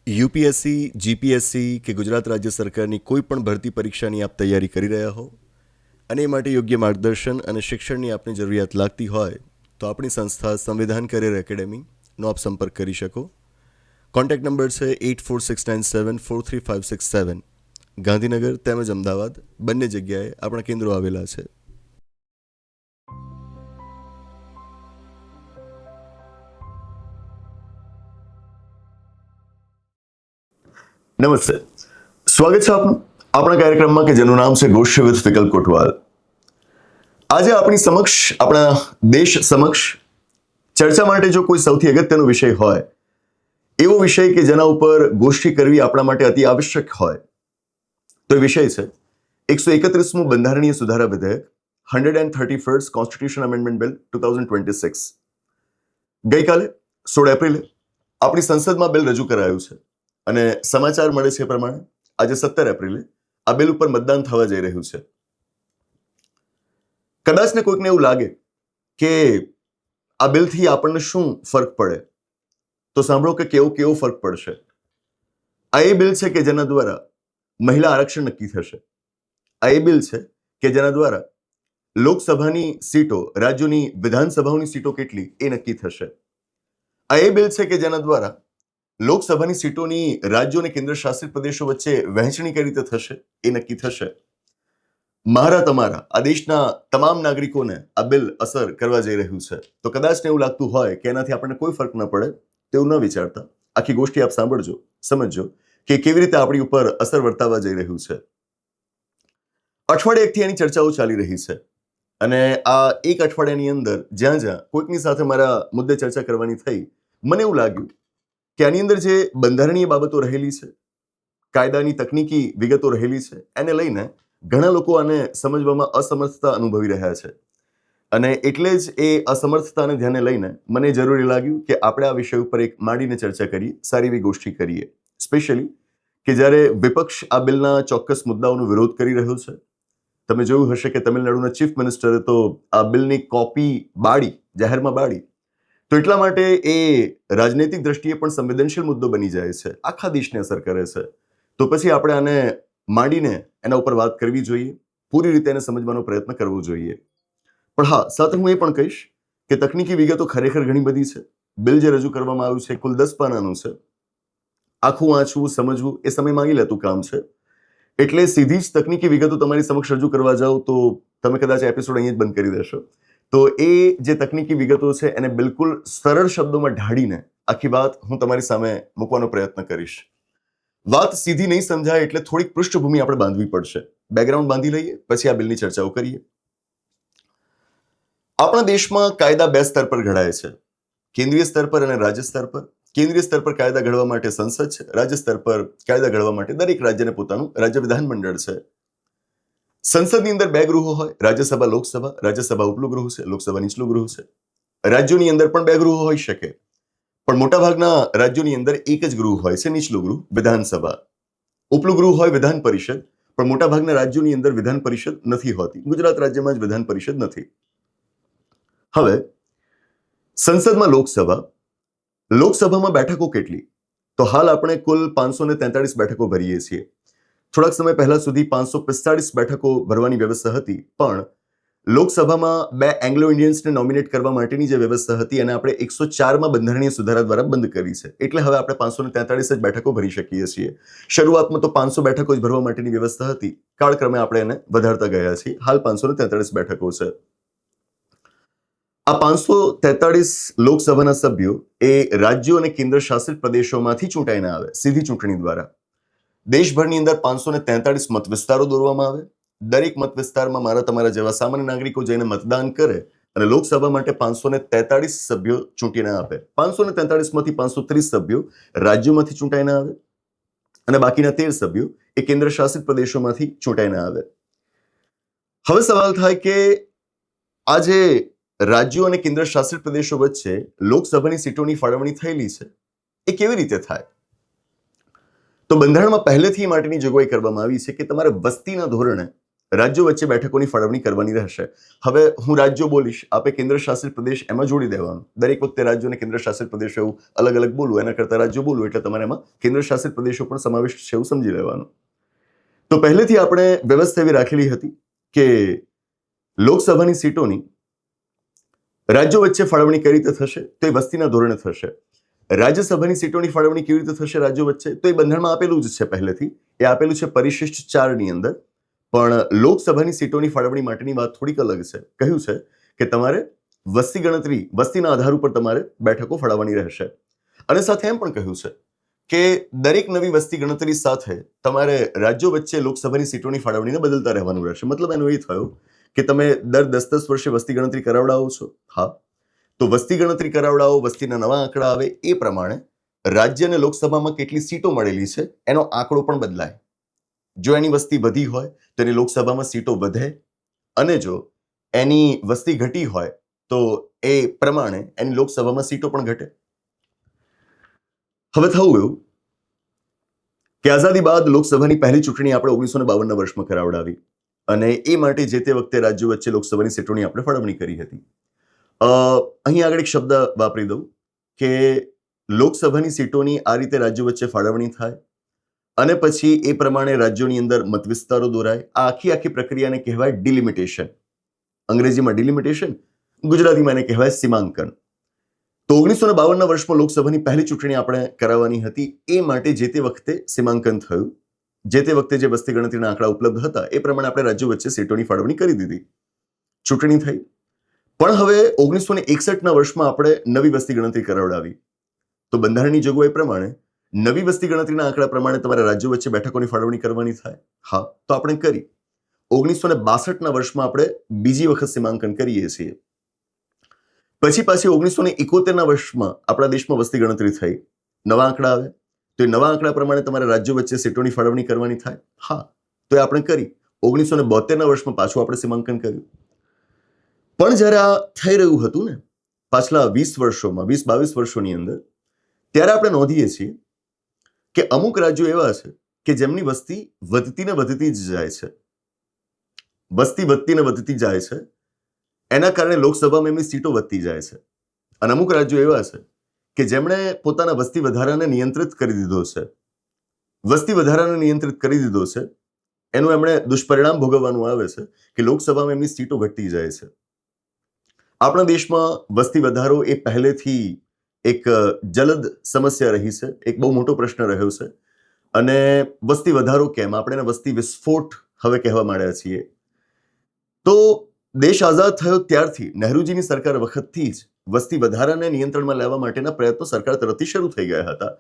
UPSC, GPSC કે ગુજરાત રાજ્ય સરકારની કોઈ પણ ભરતી પરીક્ષાની આપ તૈયારી કરી રહ્યા હો અને એ માટે યોગ્ય માર્ગદર્શન અને શિક્ષણની આપને જરૂરિયાત લાગતી હોય તો આપણી સંસ્થા સંવિધાન કરિયર એકેડેમીનો આપ સંપર્ક કરી શકો. કોન્ટેક્ટ નંબર છે 8469743567. ગાંધીનગર તેમજ અમદાવાદ બંને જગ્યાએ આપણા કેન્દ્રો આવેલા છે. નમસ્તે, સ્વાગત છે આપનું આપણા કાર્યક્રમમાં કે જેનું નામ છે ગોષ્ઠી વિથ વિકલ્પ કોટવાલ. આજે આપણી સમક્ષ, આપણા દેશ સમક્ષ ચર્ચા માટે જો કોઈ સૌથી અગત્યનો વિષય હોય, એવો વિષય કે જેના ઉપર ગોષ્ઠી કરવી આપણા માટે અતિ આવશ્યક હોય, તો એ વિષય છે 131મું બંધારણીય સુધારા વિધેયક, 131st કોન્સ્ટિટ્યુશન અમેન્ડમેન્ટ બિલ 2026. ગઈકાલે 16 એપ્રિલે આપણી સંસદમાં બિલ રજૂ કરાયું છે અને સમાચાર મળે છે એ પ્રમાણે આજે 17 એપ્રિલે આ બિલ ઉપર મતદાન થવા જઈ રહ્યું છે. કદાચ ને કોઈકને એવું લાગે કે આ બિલથી આપણને શું ફરક પડે, તો સાંભળો કે કેવો ફરક પડશે. આ એ બિલ છે કે જેના દ્વારા મહિલા આરક્ષણ નક્કી થશે. આ એ બિલ છે કે જેના દ્વારા લોકસભાની સીટો, રાજ્યોની વિધાનસભાઓની સીટો કેટલી એ નક્કી થશે. આ એ બિલ છે કે જેના દ્વારા લોકસભાની સીટોની રાજ્યો અને કેન્દ્ર શાસિત પ્રદેશો વચ્ચે વહેંચણી કઈ રીતે થશે એ નક્કી થશે. મારા તમારા આ દેશના તમામ નાગરિકોને આ બિલ અસર કરવા જઈ રહ્યું છે. તો કદાચ એવું લાગતું હોય કે એનાથી આપણને કોઈ ફરક ન પડે, તેવું ન વિચારતા આખી ગોષ્ઠી આપ સાંભળજો, સમજજો કે કેવી રીતે આપણી ઉપર અસર વર્તાવવા જઈ રહ્યું છે. અઠવાડિયે એકથી એની ચર્ચાઓ ચાલી રહી છે અને આ એક અઠવાડિયાની અંદર જ્યાં જ્યાં કોઈકની સાથે મારા મુદ્દે ચર્ચા કરવાની થઈ, મને એવું લાગ્યું કે આની અંદર જે બંધારણીય બાબતો રહેલી છે, કાયદાની તકનીકી વિગતો રહેલી છે, એને લઈને ઘણા લોકો આને સમજવામાં અસમર્થતા અનુભવી રહ્યા છે અને એટલે જ એ અસમર્થતાને ધ્યાને લઈને મને જરૂરી લાગ્યું કે આપણે આ વિષય ઉપર એક માંડીને ચર્ચા કરીએ, સારી એવી ગોષ્ઠી કરીએ. સ્પેશિયલી કે જ્યારે વિપક્ષ આ બિલના ચોક્કસ મુદ્દાઓનો વિરોધ કરી રહ્યો છે. તમે જોયું હશે કે તમિલનાડુના ચીફ મિનિસ્ટરે તો આ બિલની કોપી જાહેરમાં બાળી. તો એટલા માટે એ રાજનૈતિક દ્રષ્ટિએ પણ સંવેદનશીલ મુદ્દો બની જાય છે, આખા દેશને અસર કરે છે. તો પછી આપણે આને માંડીને એના ઉપર વાત કરવી જોઈએ, પૂરી રીતે એને સમજવાનો પ્રયત્ન કરવો જોઈએ. પણ હા, સાથે હું એ પણ કહીશ કે તકનીકી વિગતો ખરેખર ઘણી બધી છે. બિલ જે રજૂ કરવામાં આવ્યું છે કુલ 10 પાનાનું છે. આખું વાંચવું, સમજવું એ સમય માંગી લેતું કામ છે. એટલે સીધી જ તકનીકી વિગતો તમારી સમક્ષ રજૂ કરવા જાઓ તો તમે કદાચ એપિસોડ અહીંયા જ બંધ કરી દેશો. તો એ જે તકનીકી વિગતો છે એને બિલકુલ સરળ શબ્દોમાં ઢાળીને આખી વાત હું તમારી સામે મૂકવાનો પ્રયત્ન કરીશ. વાત સીધી નહીં સમજાય એટલે થોડીક પૃષ્ઠભૂમિ આપણે બાંધવી પડશે, બેકગ્રાઉન્ડ બાંધી લઈએ, પછી આ બિલની ચર્ચાઓ કરીએ. આપણા દેશમાં કાયદા બે સ્તર પર ઘડાય છે, કેન્દ્રીય સ્તર પર અને રાજ્ય સ્તર પર. કેન્દ્રીય સ્તર પર કાયદા ઘડવા માટે સંસદ છે, રાજ્ય સ્તર પર કાયદા ઘડવા માટે દરેક રાજ્યને પોતાનું રાજ્ય વિધાનમંડળ છે. સંસદની અંદર બે ગૃહો હોય, રાજ્યસભા, લોકસભા. રાજ્યસભા ઉપલું ગૃહ છે, લોકસભા નીચલું ગૃહ છે. રાજ્યોની અંદર પણ બે ગૃહો હોઈ શકે, પણ મોટાભાગના રાજ્યોની અંદર એક જ ગૃહ હોય છે, નીચલું ગૃહ વિધાનસભા. ઉપલું ગૃહ હોય વિધાન પરિષદ, પણ મોટાભાગના રાજ્યોની અંદર વિધાન પરિષદ નથી હોતી. ગુજરાત રાજ્યમાં જ વિધાન પરિષદ નથી. હવે સંસદમાં લોકસભામાં બેઠકો કેટલી? તો હાલ આપણે કુલ 543 બેઠકો ભરીએ છીએ. થોડાક સમય પહેલા સુધી 545 બેઠકો ભરવાની વ્યવસ્થા હતી, પણ લોકસભામાં બે એંગ્લો ઇન્ડિયન્સને નોમિનેટ કરવા માટેની જે વ્યવસ્થા હતી એને આપણે 104માં બંધારણીય સુધારા દ્વારા બંધ કરી છે. એટલે હવે આપણે 543 જ બેઠકો ભરી શકીએ છીએ. શરૂઆતમાં તો 500 બેઠકો જ ભરવા માટેની વ્યવસ્થા હતી, કાળક્રમે આપણે એને વધારતા ગયા છીએ. હાલ 543 બેઠકો છે. આ 543 લોકસભાના સભ્યો એ રાજ્યો અને કેન્દ્ર શાસિત પ્રદેશોમાંથી ચૂંટાઈને આવે સીધી ચૂંટણી દ્વારા. દેશભરની અંદર 543 મત વિસ્તારો દોરવામાં આવે. દરેક મત વિસ્તારમાં મારા તમારા જેવા સામાન્ય નાગરિકો જઈને મતદાન કરે અને લોકસભા માટે 543 સભ્યો ચૂંટીને આપે. 543 માંથી 530 સભ્યો રાજ્યોમાંથી ચૂંટાઈને આવે અને બાકીના 13 સભ્યો એ કેન્દ્ર શાસિત પ્રદેશોમાંથી ચૂંટાઈને આવે. હવે સવાલ થાય કે આ જે રાજ્યો અને કેન્દ્ર શાસિત પ્રદેશો વચ્ચે લોકસભાની સીટોની ફાળવણી થયેલી છે એ કેવી રીતે થાય? તો બંધારણમાં પહેલેથી માટેની જોગવાઈ કરવામાં આવી છે કે તમારે વસ્તીના ધોરણે રાજ્યો વચ્ચે બેઠકોની ફાળવણી કરવાની રહેશે. હવે હું રાજ્યો બોલીશ, આપે કેન્દ્ર શાસિત પ્રદેશ એમાં જોડી દેવાનું. દરેક વખતે રાજ્યો અને કેન્દ્ર શાસિત પ્રદેશ એવું અલગ અલગ બોલવું, એના કરતાં રાજ્યો બોલવું એટલે તમારે એમાં કેન્દ્ર શાસિત પ્રદેશો પણ સમાવિષ્ટ છે એવું સમજી લેવાનું. તો પહેલેથી આપણે વ્યવસ્થા એવી રાખેલી હતી કે લોકસભાની સીટોની રાજ્યો વચ્ચે ફાળવણી કઈ રીતે થશે તો એ વસ્તીના ધોરણે થશે. રાજ્યસભાની સીટોની ફાળવણી કેવી રીતે થશે રાજ્યો વચ્ચે તો એ બંધારણમાં આપેલું જ છે પહેલેથી. એ આપેલું છે પરિશિષ્ટ 4 ની અંદર. પણ લોકસભાની સીટોની ફાળવણી માટેની વાત થોડીક અલગ છે. કહ્યું છે કે તમારે વસ્તી ગણતરી, વસ્તીના આધાર ઉપર તમારે બેઠકો ફાળવવાની રહેશે. અને સાથે એમ પણ કહ્યું છે કે દરેક નવી વસ્તી ગણતરી સાથે તમારે રાજ્યો વચ્ચે લોકસભાની સીટોની ફાળવણીને બદલતા રહેવાનું રહેશે. મતલબ એનો એ થયો કે તમે દર 10-10 વર્ષે વસ્તી ગણતરી કરાવડાવો છો. હા, તો વસ્તી ગણતરી કરાવડાવો, વસ્તીના નવા આંકડા આવે એ પ્રમાણે રાજ્ય અને લોકસભામાં કેટલી સીટો મળેલી છે એનો આંકડો પણ બદલાય. જો એની વસ્તી વધી હોય તો એની લોકસભામાં સીટો વધે, અને જો એની વસ્તી ઘટી હોય તો એ પ્રમાણે એની લોકસભામાં સીટો પણ ઘટે. હવે થયું એવું કે આઝાદી બાદ લોકસભાની પહેલી ચૂંટણી આપણે 1952ના વર્ષમાં કરાવડાવી, અને એ માટે જે તે વખતે રાજ્યો વચ્ચે લોકસભાની સીટોની આપણે ફાળવણી કરી હતી. અહીં આગળ એક શબ્દ વાપરી દઉં કે લોકસભાની સીટોની આ રીતે રાજ્યો વચ્ચે ફાળવણી થાય અને પછી એ પ્રમાણે રાજ્યોની અંદર મત વિસ્તારો દોરાય. આ આખી પ્રક્રિયાને કહેવાય ડિલિમિટેશન. અંગ્રેજીમાં ડિલિમિટેશન, ગુજરાતીમાં એને કહેવાય સીમાંકન. તો 1952ના વર્ષમાં લોકસભાની પહેલી ચૂંટણી આપણે કરાવવાની હતી. એ માટે જે તે વખતે સીમાંકન થયું. જે તે વખતે જે વસ્તી ગણતરીના આંકડા ઉપલબ્ધ હતા એ પ્રમાણે આપણે રાજ્યો વચ્ચે સીટોની ફાળવણી કરી દીધી. ચૂંટણી થઈ. પણ હવે 1961ના વર્ષમાં આપણે નવી વસ્તી ગણતરી કરાવડાવી. તો બંધારણની જોગવાઈ પ્રમાણે નવી વસ્તી ગણતરીના આંકડા પ્રમાણે તમારે રાજ્યો વચ્ચે બેઠકોની ફાળવણી કરવાની થાય. હા, તો આપણે કરી. 1962ના વર્ષમાં આપણે બીજી વખત સીમાંકન કરીએ છીએ. પછી પાછી 1971ના વર્ષમાં આપણા દેશમાં વસ્તી ગણતરી થઈ. નવા આંકડા આવે તો એ નવા આંકડા પ્રમાણે તમારે રાજ્યો વચ્ચે સીટોની ફાળવણી કરવાની થાય. હા, તો એ આપણે કરી. 1972ના વર્ષમાં પાછું આપણે સીમાંકન કર્યું. પણ જ્યારે આ થઈ રહ્યું હતું ને પાછલા 20 વર્ષોમાં, 20-22 વર્ષોની અંદર, ત્યારે આપણે નોંધીએ છીએ કે અમુક રાજ્યો એવા છે કે જેમની વસ્તી વધતી ને વધતી જ જાય છે. વસ્તી વધતી ને વધતી જાય છે, એના કારણે લોકસભામાં એમની સીટો વધતી જાય છે. અને અમુક રાજ્યો એવા છે કે જેમણે પોતાના વસ્તી વધારાને નિયંત્રિત કરી દીધો છે. વસ્તી વધારાને નિયંત્રિત કરી દીધો છે એનું એમણે દુષ્પરિણામ ભોગવવાનું આવે છે કે લોકસભામાં એમની સીટો ઘટતી જાય છે. આપણા દેશમાં વસ્તી વધારો એ પહેલેથી એક જલદ સમસ્યા રહી છે, એક બહુ મોટો પ્રશ્ન રહ્યો છે. અને વસ્તી વધારો કેમ, આપણે એને વસ્તી વિસ્ફોટ હવે કહેવા માંડ્યા છીએ. તો દેશ આઝાદ થયો ત્યારથી નહેરુજીની સરકાર વખતથી જ વસ્તી વધારાને નિયંત્રણમાં લેવા માટેના પ્રયત્નો સરકાર તરફથી શરૂ થઈ ગયા હતા.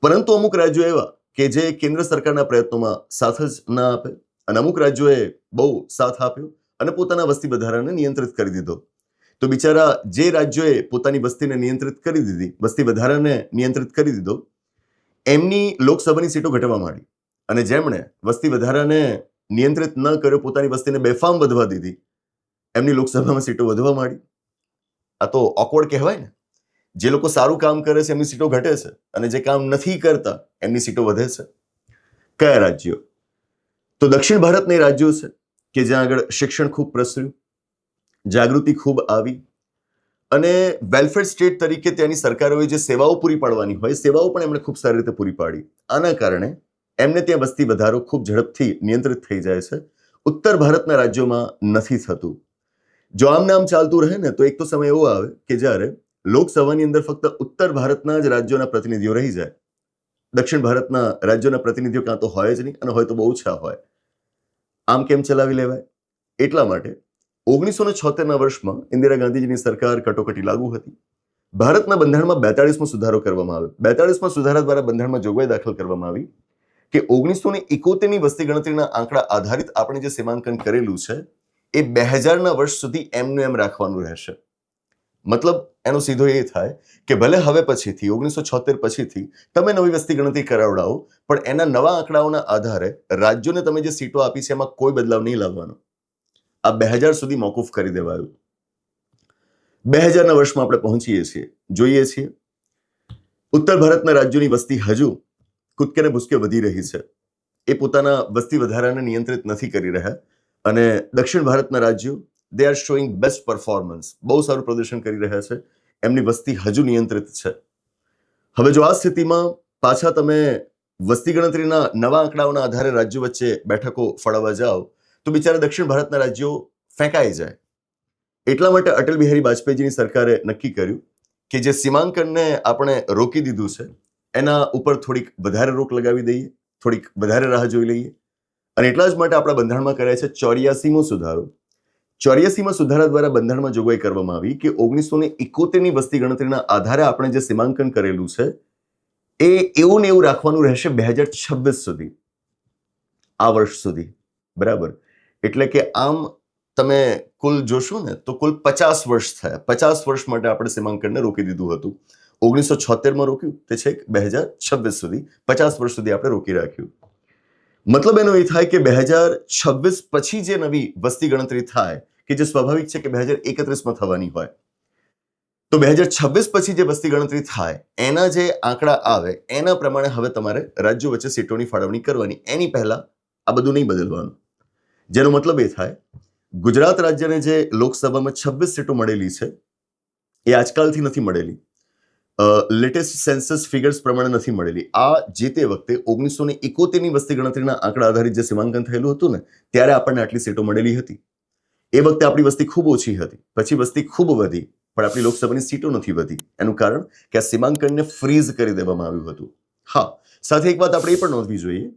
પરંતુ અમુક રાજ્યો એવા કે જે કેન્દ્ર સરકારના પ્રયત્નોમાં સાથ જ ના આપે, અને અમુક રાજ્યોએ બહુ સાથ આપ્યો અને પોતાના વસ્તી વધારાને નિયંત્રિત કરી દીધો. તો બિચારા જે રાજ્યોએ પોતાની વસ્તીને નિયંત્રિત કરી દીધી, વસ્તી વધારાને નિયંત્રિત કરી દીધો, એમની લોકસભાની સીટો ઘટવા માંડી. અને જેમણે વસ્તી વધારાને નિયંત્રિત ન કર્યો, પોતાની વસ્તીને બેફામ વધવા દીધી, એમની લોકસભામાં સીટો વધવા માંડી. આ તો ઓકવર્ડ કહેવાય ને. જે લોકો સારું કામ કરે છે એમની સીટો ઘટે છે, અને જે કામ નથી કરતા એમની સીટો વધે છે. કયા રાજ્યો? તો દક્ષિણ ભારતના રાજ્યો છે કે જ્યાં આગળ શિક્ષણ ખૂબ પ્રસર્યું, જાગૃતિ ખૂબ આવી, અને વેલફેર સ્ટેટ તરીકે ત્યાંની સરકારોએ જે સેવાઓ પૂરી પાડવાની હોય સેવાઓ પણ એમણે ખૂબ સારી રીતે પૂરી પાડી. આના કારણે એમને ત્યાં વસ્તી વધારો ખૂબ ઝડપથી નિયંત્રિત થઈ જાય છે. ઉત્તર ભારતના રાજ્યોમાં નથી થતું. જો આમ નામ ચાલતું રહે ને તો એક તો સમય એવો આવે કે જ્યારે લોકસભાની અંદર ફક્ત ઉત્તર ભારતના જ રાજ્યોના પ્રતિનિધિઓ રહી જાય. દક્ષિણ ભારતના રાજ્યોના પ્રતિનિધિઓ કાં તો હોય જ નહીં, અને હોય તો બહુ ઓછા હોય. આમ કેમ ચલાવી લેવાય? એટલા માટે 1976ના વર્ષમાં ઇન્દિરા ગાંધીજીની સરકાર કટોકટી લાગુ હતી. ભારતના બંધારણમાં 42મો સુધારો કરવામાં આવ્યો. 42મા સુધારા દ્વારા બંધારણમાં જોગવાઈ દાખલ કરવામાં આવી કે 1971ની વસ્તી ગણતરીના આંકડા આધારિત આપણે જે સીમાંકન કરેલું છે એ 2000ના વર્ષ સુધી એમનું એમ રાખવાનું રહેશે. મતલબ એનો સીધો એ થાય કે ભલે હવે પછીથી 1976 પછીથી તમે નવી વસ્તી ગણતરી કરાવડાવો, પણ એના નવા આંકડાઓના આધારે રાજ્યોને તમે જે સીટો આપી છે એમાં કોઈ બદલાવ નહીં લાવવાનો. આ 2000 સુધી મોકૂફ કરી દેવાયું. 2000ના વર્ષમાં આપણે પહોંચીએ છીએ, જોઈએ છીએ ઉત્તર ભારતના રાજ્યોની વસ્તી હજુ કૂદકે ને ભૂસકે વધી રહી છે. એ પોતાના વસ્તી વધારાને નિયંત્રિત નથી કરી રહ્યા. અને દક્ષિણ ભારતના રાજ્યો they are showing best performance, બહુ સારું પ્રદર્શન કરી રહ્યા છે, એમની વસ્તી હજુ નિયંત્રિત છે. હવે જો આ સ્થિતિમાં પાછા તમે વસ્તી ગણતરીના નવા આંકડાઓના આધારે રાજ્યો વચ્ચે બેઠકો ફાળવવા જાઓ તો બિચારા દક્ષિણ ભારતના રાજ્યો ફેંકાઈ જાય. એટલા માટે અટલ બિહારી વાજપેયીજીની સરકારે નક્કી કર્યું કે જે સીમાંકનને આપણે રોકી દીધું છે એના ઉપર થોડીક વધારે રોક લગાવી દઈએ, થોડીક વધારે રાહ જોઈ લઈએ. અને એટલા જ માટે આપણા બંધારણમાં કર્યા છે 84મો સુધારો. 84માં સુધારા દ્વારા બંધારણમાં જોગવાઈ કરવામાં આવી કે 1971ની વસ્તી ગણતરીના આધારે આપણે જે સીમાંકન કરેલું છે એ એવું ને એવું રાખવાનું રહેશે 2026 સુધી, આ વર્ષ સુધી. બરાબર. એટલે કે આમ તમે કુલ જોશો ને તો કુલ 50 વર્ષ થયા. 50 વર્ષ માટે આપણે સીમાંકનને રોકી દીધું હતું. 1976માં રોક્યું, તે છેક 2026 સુધી, 50 વર્ષ સુધી આપણે રોકી રાખ્યું. મતલબ એનો એ થાય કે 2026 પછી જે નવી વસ્તી ગણતરી થાય કે જે સ્વાભાવિક છે કે 2031માં થવાની હોય, તો 2026 પછી જે વસ્તી ગણતરી થાય એના જે આંકડા આવે એના પ્રમાણે હવે તમારે રાજ્યો વચ્ચે સીટોની ફાળવણી કરવાની. એની પહેલા આ બધું નહીં બદલવાનું. જેનો મતલબ એ થાય ગુજરાત રાજ્યને જે લોકસભામાં 26 સીટો મળેલી છે એ આજકાલથી નથી મળેલી, લેટેસ્ટ સેન્સસ ફિગર્સ પ્રમાણે નથી મળેલી. આ જે તે વખતે 1971ની વસ્તી ગણતરીના આંકડા આધારિત જે સીમાંકન થયેલું હતું ને ત્યારે આપણને આટલી સીટો મળેલી હતી. એ વખતે આપણી વસ્તી ખૂબ ઓછી હતી, પછી વસ્તી ખૂબ વધી, પણ આપણી લોકસભાની સીટો નથી વધી. એનું કારણ કે આ સીમાંકનને ફ્રીઝ કરી દેવામાં આવ્યું હતું. હા, સાથે એક વાત આપણે એ પણ નોંધવી જોઈએ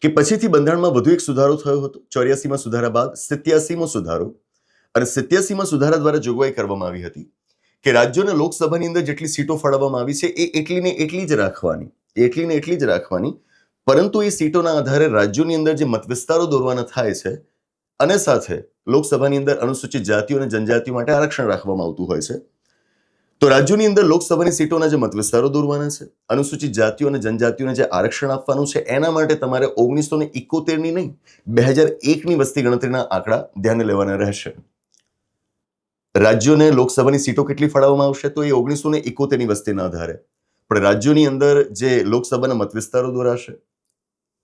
કે પછીથી બંધારણમાં વધુ એક સુધારો થયો હતો. 84માં સુધારા બાદ 87મો સુધારો. અને 87માં સુધારા દ્વારા જોગવાઈ કરવામાં આવી હતી કે રાજ્યોને લોકસભાની અંદર જેટલી સીટો ફાળવવામાં આવી છે એ એટલી ને એટલી જ રાખવાની, એટલી ને એટલી જ રાખવાની. પરંતુ એ સીટોના આધારે રાજ્યોની અંદર જે મતવિસ્તારો દોરવાના થાય છે અને સાથે લોકસભાની અંદર અનુસૂચિત જાતિઓ અને જનજાતિઓ માટે આરક્ષણ રાખવામાં આવતું હોય છે. તો રાજ્યોની અંદર લોકસભાની સીટોના જે મતવિસ્તારો દોરવાના છે, અનુસૂચિત જાતિઓ અને જનજાતિઓને જે આરક્ષણ આપવાનું છે એના માટે તમારે 1971ની નહીં 2001ની વસ્તી ગણતરીના આંકડા ધ્યાને લેવાના રહેશે. રાજ્યોને લોકસભાની સીટો કેટલી ફાળવવામાં આવશે તો એ 1971ની વસ્તીના આધારે. પણ રાજ્યોની અંદર જે લોકસભાના મતવિસ્તારો દોરાશે,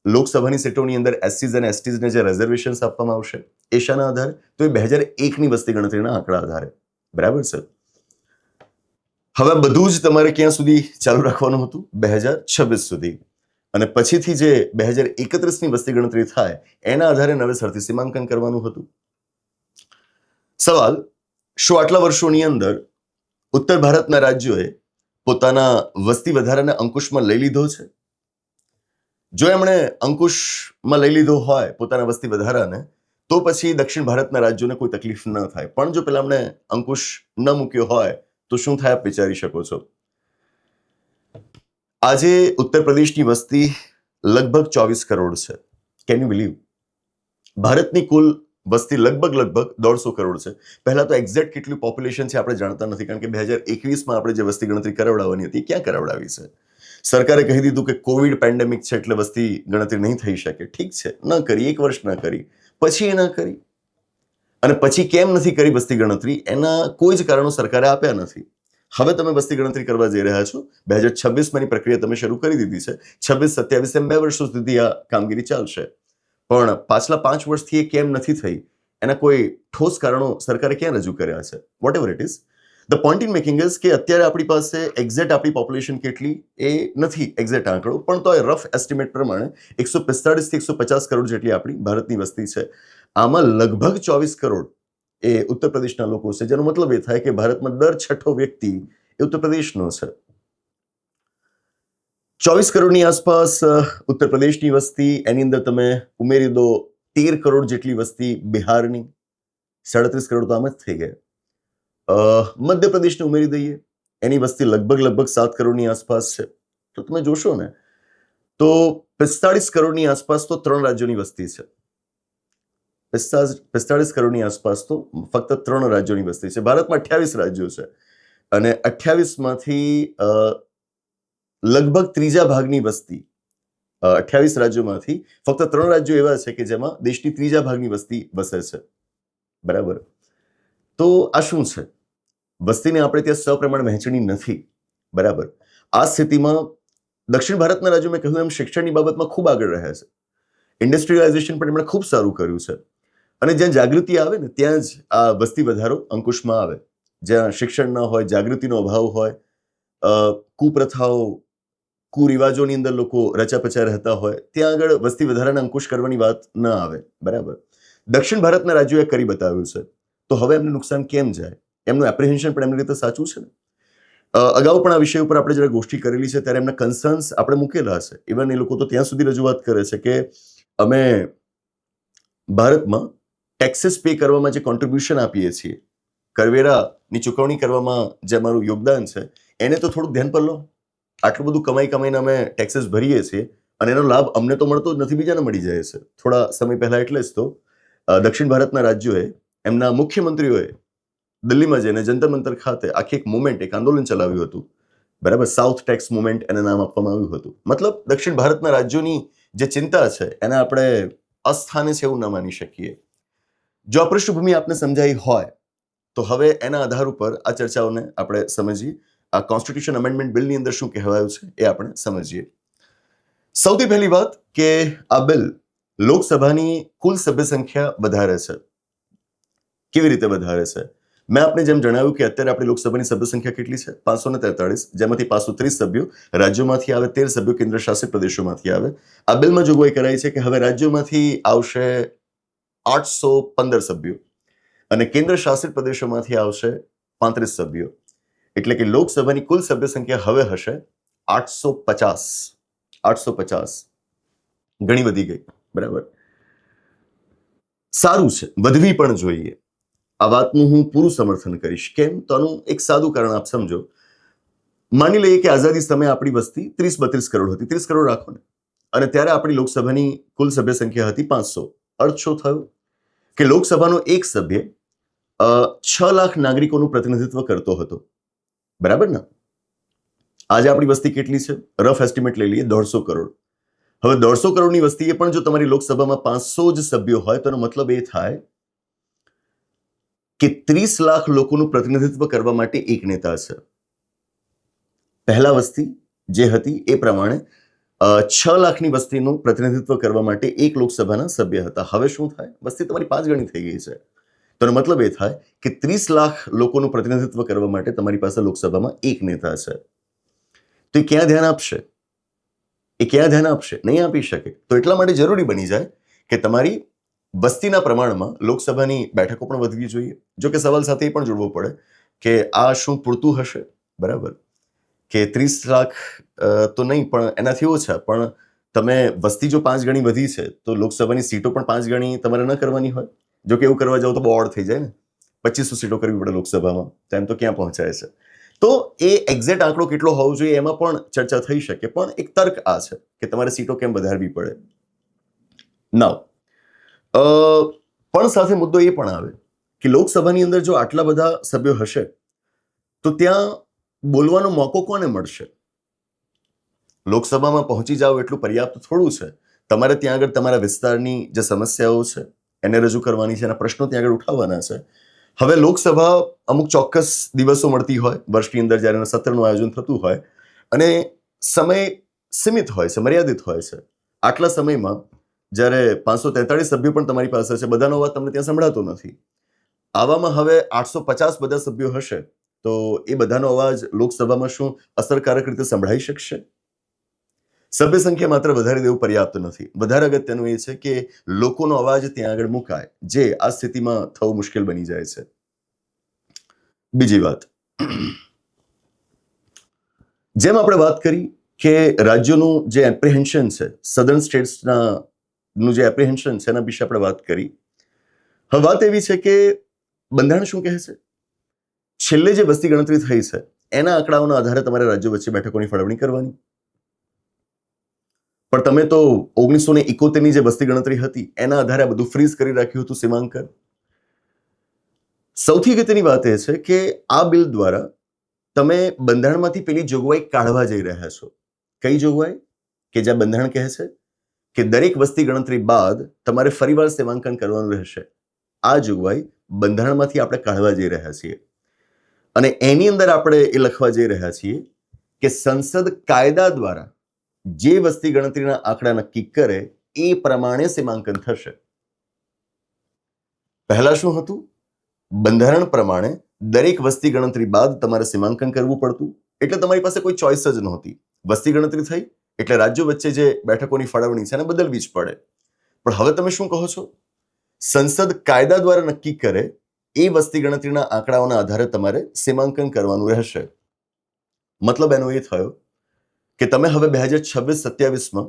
લોકસભાની સીટોની અંદર એસસીઝ અને એસટીઝને જે રિઝર્વેશન્સ આપવામાં આવશે એ શાના આધારે તો એ 2001ની વસ્તી ગણતરીના આંકડા આધારે. બરાબર છે. હવે બધું જ તમારે ક્યાં સુધી ચાલુ રાખવાનું હતું? 2026 સુધી. અને પછીથી જે 2031ની વસ્તી ગણતરી થાય એના આધારે નવેસરથી સીમાંકન કરવાનું હતું. સવાલ, શું આટલા વર્ષોની અંદર ઉત્તર ભારતના રાજ્યોએ પોતાના વસ્તી વધારાને અંકુશમાં લઈ લીધો છે? જો એમણે અંકુશમાં લઈ લીધો હોય પોતાના વસ્તી વધારાને તો પછી દક્ષિણ ભારતના રાજ્યોને કોઈ તકલીફ ન થાય. પણ જો પેલા એમણે અંકુશ ન મૂક્યો હોય તો શું થાય આપ વિચારી શકો છો. આજે ઉત્તર પ્રદેશની વસ્તી લગભગ 24 કરોડ છે. Can you believe? ભારતની કુલ વસ્તી લગભગ 150 કરોડ છે. પહેલા તો એક્ઝેક્ટ કેટલું પોપ્યુલેશન છે આપણે જાણતા નથી, કારણ કે 2021માં આપણે જે વસ્તી ગણતરી કરાવડાવવાની હતી ક્યાં કરાવડાવી છે. સરકારે કહી દીધું કે કોવિડ પેન્ડેમિક છે એટલે વસ્તી ગણતરી નહીં થઈ શકે. ઠીક છે, ન કરી, 1 વર્ષ ન કરી, પછી એ ન કરી. અને પછી કેમ નથી કરી વસ્તી ગણતરી એના કોઈ જ કારણો સરકારે આપ્યા નથી. હવે તમે વસ્તી ગણતરી કરવા જઈ રહ્યા છો, 2026ની પ્રક્રિયા તમે શરૂ કરી દીધી છે. 26-27 એમ 2 વર્ષો સુધી આ કામગીરી ચાલશે. પણ પાછલા 5 વર્ષથી એ કેમ નથી થઈ એના કોઈ ઠોસ કારણો સરકારે ક્યાં રજૂ કર્યા છે? Whatever it is, the point in making is કે અત્યારે આપણી પાસે એક્ઝેક્ટ આપણી પોપ્યુલેશન કેટલી એ નથી એક્ઝેક્ટ આંકડો, પણ તો એ રફ એસ્ટિમેટ પ્રમાણે 145 થી 150 કરોડ જેટલી આપણી ભારતની વસ્તી છે. આમાં લગભગ 24 કરોડ એ ઉત્તર પ્રદેશના લોકો છે, જેનો મતલબ એ થાય કે ભારતમાં દર 6ઠો વ્યક્તિ એ ઉત્તર પ્રદેશનો છે. 24 કરોડની આસપાસ ઉત્તર પ્રદેશની વસ્તી, એની અંદર તમે ઉમેરી દો 13 કરોડ જેટલી વસ્તી બિહારની, 37 કરોડ તો આમ જ થઈ ગયા. મધ્યપ્રદેશને ઉમેરી દઈએ, એની વસ્તી લગભગ 7 કરોડની આસપાસ છે. તો તમે જોશો ને તો 45 કરોડની આસપાસ તો 3 રાજ્યોની વસ્તી છે. 45 કરોડની આસપાસ તો ફક્ત 3 રાજ્યોની વસ્તી છે. ભારતમાં 28 રાજ્યો છે અને 28માંથી લગભગ ત્રીજા ભાગની વસ્તી, 28 રાજ્યોમાંથી ફક્ત 3 રાજ્યો એવા છે કે જેમાં દેશની ત્રીજા ભાગની વસ્તી વસે છે. બરાબર. તો આ શું છે? વસ્તીને આપણે ત્યાં સપ્રમાણ વહેંચણી નથી. બરાબર. આ સ્થિતિમાં દક્ષિણ ભારતના રાજ્યો મેં કહ્યું એમ શિક્ષણની બાબતમાં ખૂબ આગળ રહ્યા છે. ઇન્ડસ્ટ્રીયલાઇઝેશન પણ એમણે ખૂબ સારું કર્યું છે. અને જ્યાં જાગૃતિ આવે ને ત્યાં જ આ વસ્તી વધારો અંકુશમાં આવે. જ્યાં શિક્ષણ ન હોય, જાગૃતિનો અભાવ હોય, કુપ્રથાઓ, કુરિવાજોની અંદર લોકો રચાપચા રહેતા હોય, ત્યાં આગળ વસ્તી વધારાને અંકુશ કરવાની વાત ન આવે. બરાબર. દક્ષિણ ભારતના રાજ્યોએ કરી બતાવ્યું છે. તો હવે એમને નુકસાન કેમ જાય? એમનું એપ્રિહેન્શન પણ એમની રીતે સાચું છે ને. અગાઉ પણ આ વિષય ઉપર આપણે જ્યારે ગોષ્ઠી કરેલી છે ત્યારે એમના કન્સર્ન્સ આપણે મૂકેલા છે. ઇવન એ લોકો તો ત્યાં સુધી રજૂઆત કરે છે કે અમે ભારતમાં ટેક્સીસ પે કરવામાં જે કોન્ટ્રીબ્યુશન આપીએ છીએ, કરવેરાની ચૂકવણી કરવામાં જે અમારું યોગદાન છે, એને તો થોડુંક ધ્યાન પર લો. આટલું બધું કમાઈને અમે ટેક્સીસ ભરીએ છીએ અને એનો લાભ અમને તો મળતો જ નથી, બીજાને મળી જાય છે. થોડા સમય પહેલા એટલે જ તો દક્ષિણ ભારતના રાજ્યોએ એમના મુખ્યમંત્રીઓએ દિલ્હીમાં જઈને જંતર મંતર ખાતે આખી એક મુવમેન્ટ, એક આંદોલન ચલાવ્યું હતું. બરાબર. સાઉથ ટેક્સ મુવમેન્ટ એને નામ આપવામાં આવ્યું હતું. મતલબ દક્ષિણ ભારતના રાજ્યોની જે ચિંતા છે એને આપણે અસ્થાને છે એવું ન માની શકીએ. જો આ પૃષ્ઠભૂમિ આપને સમજાઈ હોય તો હવે એના આધાર ઉપર આ ચર્ચાઓને આપણે સમજીએ. આ કોન્સ્ટિટ્યુશન અમેન્ડમેન્ટ બિલની અંદર શું કહેવાયું છે એ આપણે સમજીએ. સૌથી પહેલી વાત કે આ બિલ લોકસભાની કુલ સભ્ય સંખ્યા વધારે છે. કેવી રીતે વધારે છે? મેં આપને જેમ જણાવ્યું કે અત્યારે આપણી લોકસભાની સભ્ય સંખ્યા કેટલી છે? 543, જેમાંથી 530 સભ્યો રાજ્યોમાંથી આવે, 13 સભ્યો કેન્દ્ર શાસિત પ્રદેશોમાંથી આવે. આ બિલમાં જોગવાઈ કરાઈ છે કે હવે રાજ્યોમાંથી આવશે 815 સભ્યો અને કેન્દ્ર શાસિત પ્રદેશોમાંથી આવશે 35 સભ્યો. એટલે કે લોકસભાની કુલ સભ્ય સંખ્યા હવે હશે 850. 850 ઘણી વધી ગઈ. બરાબર. સારું છે, વધવી પણ જોઈએ. આ વાતનું હું પૂરું સમર્થન કરીશ. કેમ? તો આનું એક સાદું કારણ આપ સમજો. માની લઈએ કે આઝાદી સમયે આપણી વસ્તી 30-32 કરોડ હતી. 30 કરોડ રાખો ને. અને ત્યારે આપણી લોકસભાની કુલ સભ્ય સંખ્યા હતી 500. અર્થ શું થયો? કે લોકસભાનો એક સભ્ય 6 લાખ નાગરિકોનું પ્રતિનિધિત્વ કરતો હતો. બરાબર ને? આજે આપણી વસ્તી કેટલી છે? રફ એસ્ટિમેટ લઈ લઈએ 150 કરોડ. હવે 150 કરોડની વસ્તીએ પણ જો તમારી લોકસભામાં 500 જ સભ્યો હોય તો એનો મતલબ એ થાય કે 30 લાખ લોકોનું પ્રતિનિધિત્વ કરવા માટે એક નેતા છે. પહેલા વસ્તી જે હતી એ પ્રમાણે 6 લાખની વસ્તીનું પ્રતિનિધિત્વ કરવા માટે એક લોકસભાના સભ્ય હતા. હવે શું થાય? વસ્તી તમારી 5 ગણી થઈ ગઈ છે. તો એનો મતલબ એ થાય કે 30 લાખ લોકોનું પ્રતિનિધિત્વ કરવા માટે તમારી પાસે લોકસભામાં એક નેતા છે. તો એ ક્યાં ધ્યાન આપશે? નહીં આપી શકે. તો એટલા માટે જરૂરી બની જાય કે તમારી વસ્તીના પ્રમાણમાં લોકસભાની બેઠકો પણ વધવી જોઈએ. જો કે સવાલ સાથે એ પણ જોડવો પડે કે આ શું પૂરતું હશે? બરાબર. કે 30 લાખ તો નહીં પણ એનાથી ઓછા, પણ તમે વસ્તી જો 5 ગણી વધી છે તો લોકસભાની સીટો પણ 5 ગણી તમારે ન કરવાની હોય. જો કે એવું કરવા જાવ તો બહુ ઓડ થઈ જાય ને. 2500 સીટો કરવી પડે લોકસભામાં, તો એમ તો ક્યાં પહોંચાય છે. તો એ એક્ઝેક્ટ આંકડો કેટલો હોવો જોઈએ એમાં પણ ચર્ચા થઈ શકે, પણ એક તર્ક આ છે કે તમારે સીટો કેમ વધારવી પડે. નાઉ પણ સાથે મુદ્દો એ પણ આવે કે લોકસભાની અંદર જો આટલા બધા સભ્યો હશે તો ત્યાં બોલવાનો મોકો કોને મળશે? લોકસભામાં પહોંચી જાવ એટલું પર્યાપ્ત થોડું છે. તમારે ત્યાં આગળ તમારા વિસ્તારની જે સમસ્યાઓ છે એને રજૂ કરવાની છે, એના પ્રશ્નો ત્યાં આગળ ઉઠાવવાના છે. હવે લોકસભા અમુક ચોક્કસ દિવસો મળતી હોય વર્ષની અંદર, જ્યારે સત્રનું આયોજન થતું હોય અને સમય સીમિત હોય છે, મર્યાદિત હોય છે. આટલા સમયમાં જ્યારે 543 સભ્યો પણ તમારી પાસે છે, બધાનો અવાજ તમને ત્યાં સંભળાતો નથી. આવામાં હવે 850 બધા સભ્યો હશે તો એ બધાનો અવાજ લોકસભામાં શું અસરકારક રીતે સંભળાઈ શકશે? સભ્ય સંખ્યા માત્ર વધારી દેવું પર્યાપ્ત નથી. વધારે અગત્યનું એ છે કે લોકોનો અવાજ ત્યાં આગળ મુકાય, જે આ સ્થિતિમાં થવું મુશ્કેલ બની જાય છે. બીજી વાત, જેમ આપણે વાત કરી કે રાજ્યોનું જે એપ્રિહેન્શન છે, સધર્ન સ્ટેટ્સના નું જે એપ્રિહેન્શન છે એના વિશે આપણે વાત કરી. હવે વાત એવી છે કે બંધારણ શું કહે છે? છેલ્લે જે વસ્તી ગણતરી થઈ છે એના આંકડાઓના આધારે તમારે રાજ્યો વચ્ચે બેઠકોની ફાળવણી કરવાની. પણ તમે તો 1971ની જે વસ્તી ગણતરી હતી એના આધારે આ બધું ફ્રીઝ કરી રાખ્યું હતું સીમાંકન. સૌથી અગત્યની વાત એ છે કે આ બિલ દ્વારા તમે બંધારણમાંથી પેલી જોગવાઈ કાઢવા જઈ રહ્યા છો. કઈ જોગવાઈ? કે જ્યાં બંધારણ કહે છે કે દરેક વસ્તી ગણતરી બાદ તમારે ફરીવાર સીમાંકન કરવાનું રહેશે. આ જોગવાઈ બંધારણમાંથી આપણે કાઢવા જઈ રહ્યા છીએ અને એની અંદર આપણે એ લખવા જઈ રહ્યા છીએ કે સંસદ કાયદા દ્વારા જે વસ્તી ગણતરીના આંકડા નક્કી કરે એ પ્રમાણે સીમાંકન થશે. પહેલા શું હતું? બંધારણ પ્રમાણે દરેક વસ્તી ગણતરી બાદ તમારે સીમાંકન કરવું પડતું, એટલે તમારી પાસે કોઈ ચોઇસ જ નહોતી. વસ્તી ગણતરી થઈ એટલે રાજ્યો વચ્ચે જે બેઠકોની ફાળવણી છે એને બદલવી જ પડે. પણ હવે તમે શું કહો છો? સંસદ કાયદા દ્વારા નક્કી કરે એ વસ્તી ગણતરીના આંકડાઓના આધારે તમારે સીમાંકન કરવાનું રહેશે. મતલબ એનો એ થયો કે તમે હવે 2026-27માં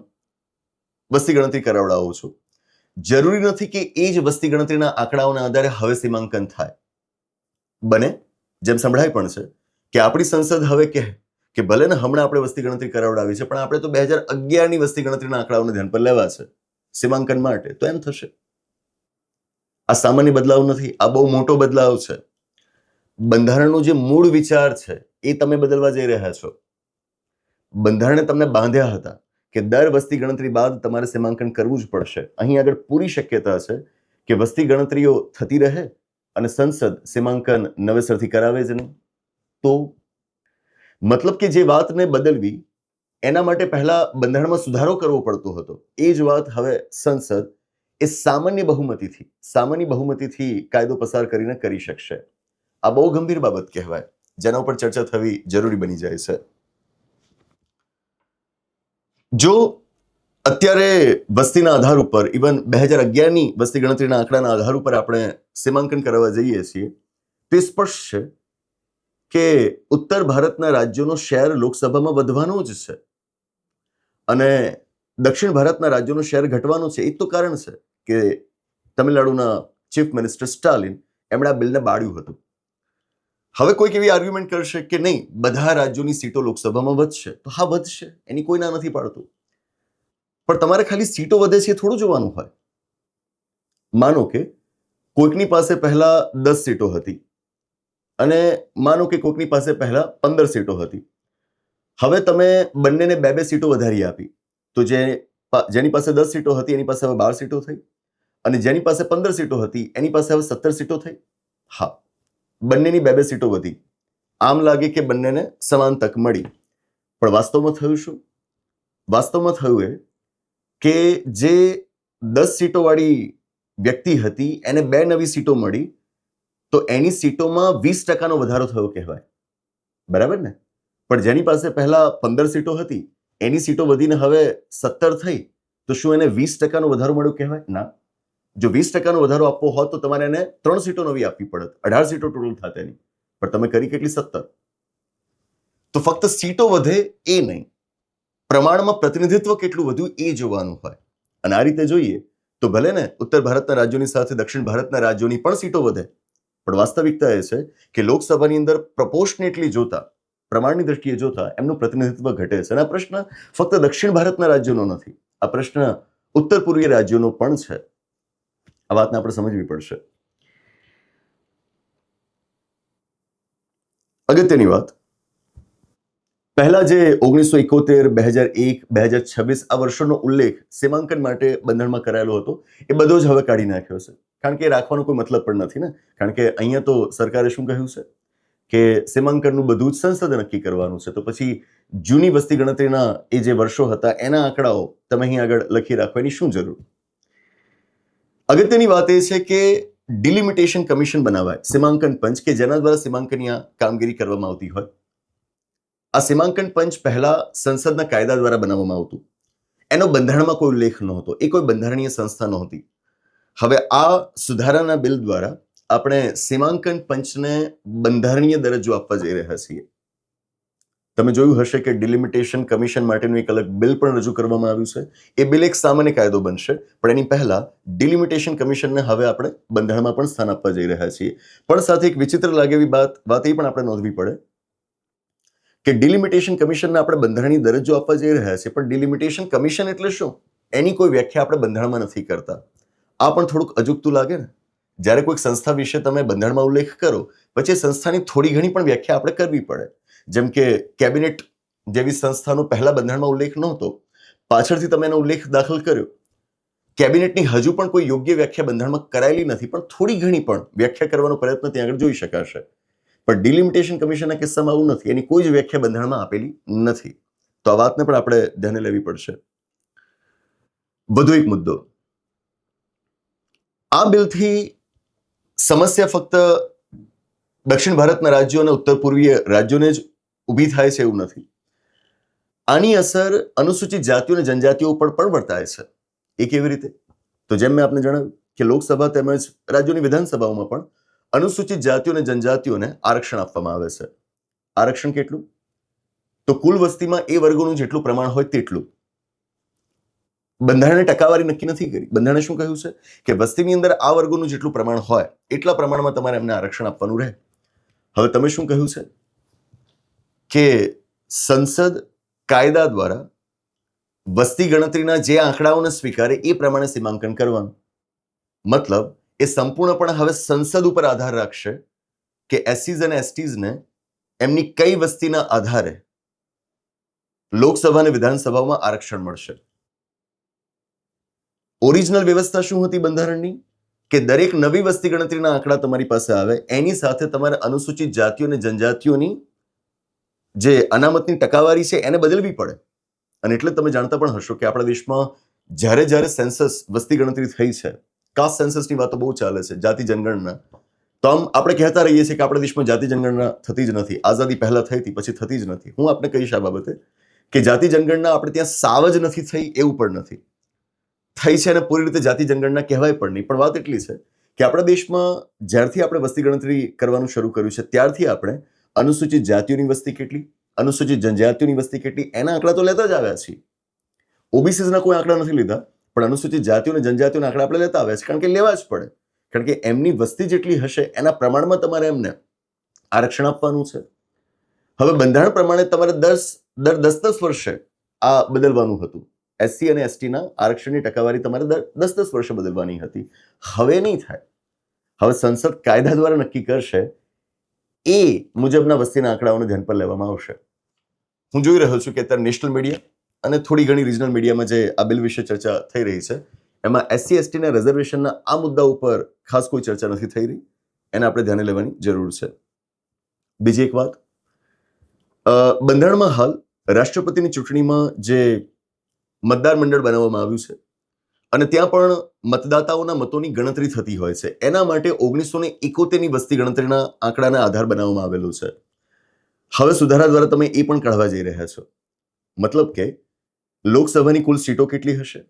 વસ્તી ગણતરી કરાવડાવો છો. જરૂરી નથી કે એ જ વસ્તી ગણતરીના આંકડાઓના આધારે હવે સીમાંકન થાય. બને જેમ સંભળાય પણ છે કે આપણી સંસદ હવે કહે કે ભલે ને હમણાં આપણે વસ્તી ગણતરી કરાવડાવી છે, પણ આપણે તો 2011ની વસ્તી ગણતરીના આંકડાઓને ધ્યાન પર લેવા છે સીમાંકન માટે, તો એમ થશે. આ સામાન્ય બદલાવ નથી, આ બહુ મોટો બદલાવ છે. બંધારણનો જે મૂળ વિચાર છે એ તમે બદલવા જઈ રહ્યા છો. બંધારણે તમને બાંધ્યા હતા કે દર વસ્તી ગણતરી બાદ તમારે સીમાંકન કરવું જ પડશે. અહીં આગળ પૂરી શક્યતા છે કે વસ્તી ગણતરીઓ થતી રહે અને સંસદ સીમાંકન નવેસરથી કરાવે જ નહીં. તો મતલબ કે જે વાતને બદલવી એના માટે પહેલા બંધારણમાં સુધારો કરવો પડતો હતો, એ જ વાત હવે સંસદ એ સામાન્ય બહુમતીથી કાયદો પસાર કરીને કરી શકશે. આ બહુ ગંભીર બાબત કહેવાય, જેના ઉપર ચર્ચા થવી જરૂરી બની જાય છે. જો અત્યારે વસ્તીના આધાર ઉપર, ઇવન 2011ની વસ્તી ગણતરીના આંકડાના આધાર ઉપર આપણે સીમાંકન કરવા જઈએ છીએ, તે સ્પષ્ટ છે કે ઉત્તર ભારતના રાજ્યોનો શેર લોકસભામાં વધવાનો જ છે અને દક્ષિણ ભારતના રાજ્યોનો શેર ઘટવાનો છે. એ તો કારણ છે કે તમિલનાડુના ચીફ મિનિસ્ટર સ્ટાલિન એમણે આ બિલને બાળ્યું હતું. હવે કોઈક એવી આર્ગ્યુમેન્ટ કરશે કે નહીં, બધા રાજ્યોની સીટો લોકસભામાં વધશે, તો હા વધશે, એની કોઈ ના નથી પાડતું. પણ તમારે ખાલી સીટો વધે છે થોડું જોવાનું હોય. માનો કે કોઈકની પાસે પહેલા 10 સીટો હતી અને માનો કે કોઈકની પાસે પહેલા 15 સીટો હતી. હવે તમે બંનેને 2-2 સીટો વધારી આપી, તો જેની પાસે 10 સીટો હતી એની પાસે હવે 12 સીટો થઈ અને જેની પાસે 15 સીટો હતી એની પાસે હવે 17 સીટો થઈ. હા, બંનેની 2-2 સીટો વધી. આમ લાગે કે બંનેને સમાન તક મળી, પણ વાસ્તવમાં થયું શું? વાસ્તવમાં થયું એ કે જે 10 સીટો વાળી વ્યક્તિ હતી એને 2 નવી સીટો મળી, તો એની સીટોમાં 20% વધારો થયો કહેવાય. બરાબર ને? પણ જેની પાસે પહેલા 15 સીટો હતી એની સીટો વધીને હવે 17 થઈ, તો શું એને 20% વધારો મળ્યો કહેવાય? ના. જો 20% વધારો આપવો હોત તો તમારે એને 3 સીટો નવી આપવી પડત, 18 સીટો ટોટલ થાત એની. પણ તમે કરી કેટલી? 17. તો ફક્ત સીટો વધે એ નહીં, પ્રમાણમાં પ્રતિનિધિત્વ કેટલું વધ્યું એ જોવાનું હોય. અને આ રીતે જોઈએ તો ભલે ને ઉત્તર ભારતના રાજ્યોની સાથે દક્ષિણ ભારતના રાજ્યોની પણ સીટો વધે, પણ વાસ્તવિકતા એ છે કે લોકસભાની અંદર પ્રપોર્શનેટલી જોતા, પ્રમાણની દ્રષ્ટિએ જોતા એમનું પ્રતિનિધિત્વ ઘટે છે. અને આ પ્રશ્ન ફક્ત દક્ષિણ ભારતના રાજ્યોનો નથી, આ પ્રશ્ન ઉત્તર પૂર્વીય રાજ્યોનો પણ છે. આ વાતને આપણે સમજવી પડશે. અગત્યની વાત, પહેલા જે 1971, 2001, 2026 આ વર્ષોનો ઉલ્લેખ સીમાંકન માટે બંધારણમાં કરાયેલો હતો એ બધો જ હવે કાઢી નાખ્યો છે. કારણ કે એ રાખવાનો કોઈ મતલબ પણ નથી ને. કારણ કે અહીંયા તો સરકારે શું કહ્યું છે કે સીમાંકનનું બધું જ સંસદે નક્કી કરવાનું છે. તો પછી જૂની વસ્તી ગણતરીના એ જે વર્ષો હતા એના આંકડાઓ તમે અહીં આગળ લખી રાખો, એની શું જરૂર? અગત્યની વાત એ છે કે ડિલિમિટેશન કમિશન બનાવાય, સીમાંકન પંચ, કે જેના દ્વારા સીમાંકનની કામગીરી કરવામાં આવતી હોય. આ સીમાંકન પંચ પહેલા સંસદના કાયદા દ્વારા બનાવવામાં આવતું. એનો બંધારણમાં કોઈ ઉલ્લેખ નહોતો, એ કોઈ બંધારણીય સંસ્થા નહોતી. હવે આ સુધારાના બિલ દ્વારા આપણે સીમાંકન પંચને બંધારણીય દરજ્જો આપવા જઈ રહ્યા છીએ. તમે જોયું હશે કે ડિલિમિટેશન કમિશન માટેનું એક અલગ બિલ પણ રજૂ કરવામાં આવ્યું છે. એ બિલ એક સામાન્ય કાયદો બનશે, પણ એની પહેલા ડિલિમિટેશન કમિશનને હવે આપણે બંધારણમાં પણ સ્થાન આપવા જઈ રહ્યા છીએ. પણ સાથે એક વિચિત્ર લાગે એવી વાત એ પણ આપણે નોંધવી પડે કે ડિલિમિટેશન કમિશનને આપણે બંધારણીય દરજ્જો આપવા જઈ રહ્યા છીએ, પણ ડિલિમિટેશન કમિશન એટલે શું એની કોઈ વ્યાખ્યા આપણે બંધારણમાં નથી કરતા. આ પણ થોડુંક અજુગતું લાગે ને. જ્યારે કોઈક સંસ્થા વિશે તમે બંધારણમાં ઉલ્લેખ કરો, પછી સંસ્થાની થોડી ઘણી પણ વ્યાખ્યા આપણે કરવી પડે. જેમ કે કેબિનેટ જેવી સંસ્થાનો પહેલા બંધારણમાં ઉલ્લેખ નહોતો, પાછળથી તમે એનો ઉલ્લેખ દાખલ કર્યો. કેબિનેટની હજુ પણ કોઈ યોગ્ય વ્યાખ્યા બંધારણમાં કરાયેલી નથી, પણ થોડી ઘણી પણ વ્યાખ્યા કરવાનો પ્રયત્ન ત્યાં આગળ જોઈ શકાશે. પણ ડિલિમિટેશન કમિશનના કિસ્સામાં આવું નથી, એની કોઈ જ વ્યાખ્યા બંધારણમાં આપેલી નથી. તો આ વાતને પણ આપણે ધ્યાને લેવી પડશે. વધુ એક મુદ્દો, આ બિલથી સમસ્યા ફક્ત દક્ષિણ ભારતના રાજ્યો અને ઉત્તર પૂર્વીય રાજ્યોને જ ઊભી થાય છે એવું નથી. આની અસર અનુસૂચિત જાતિઓ અને જનજાતિઓ પર પણ વર્તાય છે. એ કેવી રીતે? તો જેમ મેં આપને જણાવ્યું કે લોકસભા તેમજ રાજ્યોની વિધાનસભાઓમાં પણ અનુસૂચિત જાતિઓ અને જનજાતિઓને આરક્ષણ આપવામાં આવે છે. આરક્ષણ કેટલું? તો કુલ વસ્તીમાં એ વર્ગોનું જેટલું પ્રમાણ હોય તેટલું. બંધારણે ટકાવારી નક્કી નથી કરી. બંધારણે શું કહ્યું છે કે વસ્તીની અંદર આ વર્ગોનું જેટલું પ્રમાણ હોય એટલા પ્રમાણમાં તમારે એમને આરક્ષણ આપવાનું રહે. હવે તમે શું કહ્યું છે કે સંસદ કાયદા દ્વારા વસ્તી ગણતરીના જે આંકડાઓને સ્વીકારે એ પ્રમાણે સીમાંકન કરવાનું. મતલબ એ સંપૂર્ણપણે હવે સંસદ ઉપર આધાર રાખશે કે એસસીઝ અને એસટીઝને એમની કઈ વસ્તીના આધારે લોકસભા અને વિધાનસભામાં આરક્ષણ મળશે. ઓરિજિનલ વ્યવસ્થા શું હતી બંધારણની? કે દરેક નવી વસ્તી ગણતરીના આંકડા તમારી પાસે આવે એની સાથે તમારે અનુસૂચિત જાતિઓ અને જનજાતિઓની જે અનામતની ટકાવારી છે એને બદલવી પડે. અને એટલે તમે જાણતા પણ હશો કે આપણા દેશમાં જ્યારે જ્યારે સેન્સસ વસ્તી ગણતરી થઈ છે, કાસ્ટ સેન્સસની વાતો બહુ ચાલે છે, જાતિ જનગણના. તો આમ આપણે કહેતા રહીએ છીએ કે આપણા દેશમાં જાતિ જનગણના થતી જ નથી. આઝાદી પહેલા થઈ હતી, પછી થતી જ નથી. હું આપને કહીશ આ બાબતે કે જાતિ જનગણના આપણે ત્યાં સાવ જ નથી થઈ એવું પણ નથી. થઈ છે અને પૂરી રીતે જાતિ જનગણના કહેવાય પણ નહીં. પણ વાત એટલી છે કે આપણા દેશમાં જ્યારથી આપણે વસ્તી ગણતરી કરવાનું શરૂ કર્યું છે ત્યારથી આપણે અનુસૂચિત જાતિઓની વસ્તી કેટલી, અનુસૂચિત જનજાતિઓની વસ્તી કેટલી એના આંકડા તો લેતા જ આવ્યા છીએ. ઓબીસીના કોઈ આંકડા નથી લીધા, પણ અનુસૂચિત જાતિઓ અને જનજાતિઓના આંકડા આપણે લેતા આવ્યા છે. કારણ કે લેવા જ પડે. કારણ કે એમની વસ્તી જેટલી હશે એના પ્રમાણમાં તમારે એમને આરક્ષણ આપવાનું છે. હવે બંધારણ પ્રમાણે તમારે દર 10 વર્ષે આ બદલવાનું હતું. એસસી અને એસટીના આરક્ષણની ટકાવારી તમારે દર 10 વર્ષે બદલવાની હતી. હવે નહીં થાય. હવે સંસદ કાયદા દ્વારા નક્કી કરશે એ મુજબના વસ્તીના આંકડાઓને ધ્યાન પર લેવામાં આવશે. હું જોઈ રહ્યો છું કે અત્યારે નેશનલ મીડિયા અને થોડી ઘણી રિજનલ મીડિયામાં જે આ બિલ વિશે ચર્ચા થઈ રહી છે એમાં એસસી એસટીના રિઝર્વેશનના આ મુદ્દા ઉપર ખાસ કોઈ ચર્ચા નથી થઈ રહી. એને આપણે ધ્યાને લેવાની જરૂર છે. બીજી એક વાત, બંધારણમાં હાલ રાષ્ટ્રપતિની ચૂંટણીમાં જે મતદાર મંડળ બનાવવામાં આવ્યું છે અને ત્યાં પણ મતદાતાઓના મતોની ગણતરી થતી હોય છે. એના માટે 1971ની વસ્તી ગણતરીના આંકડાના આધાર બનાવવામાં આવેલું છે. હવે સુધારા દ્વારા તમે એ પણ કાઢવા જઈ રહ્યા છો. મતલબ કે લોકસભાની કુલ સીટો કેટલી હશે,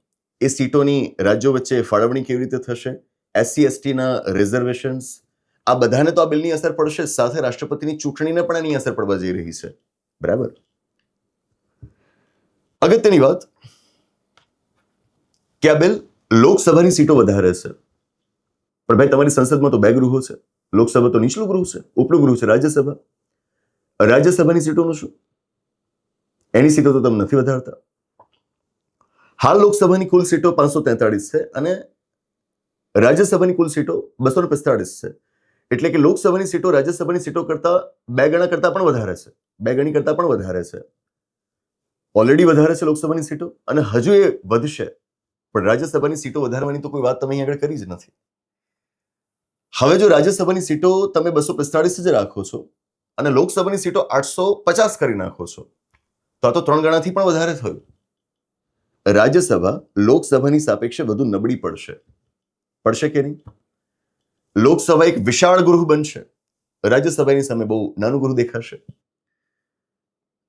એ સીટોની રાજ્યો વચ્ચે ફાળવણી કેવી રીતે થશે, એસસી એસટીના રિઝર્વેશન્સ, આ બધાને તો આ બિલની અસર પડશે. સાથે રાષ્ટ્રપતિની ચૂંટણીને પણ એની અસર પડવા જઈ રહી છે. બરાબર. અગત્યની વાત કે આ બિલ લોકસભાની સીટો વધારે છે. પણ ભાઈ તમારી સંસદમાં તો 2 ગૃહો છે. લોકસભા તો નીચલું ગૃહ છે, ઉપલું ગૃહ છે રાજ્યસભા. રાજ્યસભાની સીટોનું શું? એની સીટો તો તમે નથી વધારતા. હાલ લોકસભાની કુલ સીટો 543 છે અને રાજ્યસભાની કુલ સીટો 245 છે. એટલે કે લોકસભાની સીટો રાજ્યસભાની સીટો કરતા 2 ગણા કરતા પણ વધારે છે. 2 ગણી કરતા પણ વધારે છે. ઓલરેડી વધારે છે લોકસભાની સીટો અને હજુ એ વધશે. પણ રાજ્યસભાની સીટો વધારવાની તો કોઈ વાત તમે અહીં આગળ કરી જ નથી. હવે જો રાજ્યસભાની સીટો તમે 245 જ રાખો છો અને લોકસભાની સીટો 850 કરી નાખો છો તો આ તો 3 ગણાથી પણ વધારે થયું. રાજ્યસભા લોકસભાની સાપેક્ષે વધુ નબળી પડશે. પડશે કે નહીં? લોકસભા એક વિશાળ ગૃહ બનશે, રાજ્યસભાની સામે બહુ નાનું ગૃહ દેખાશે.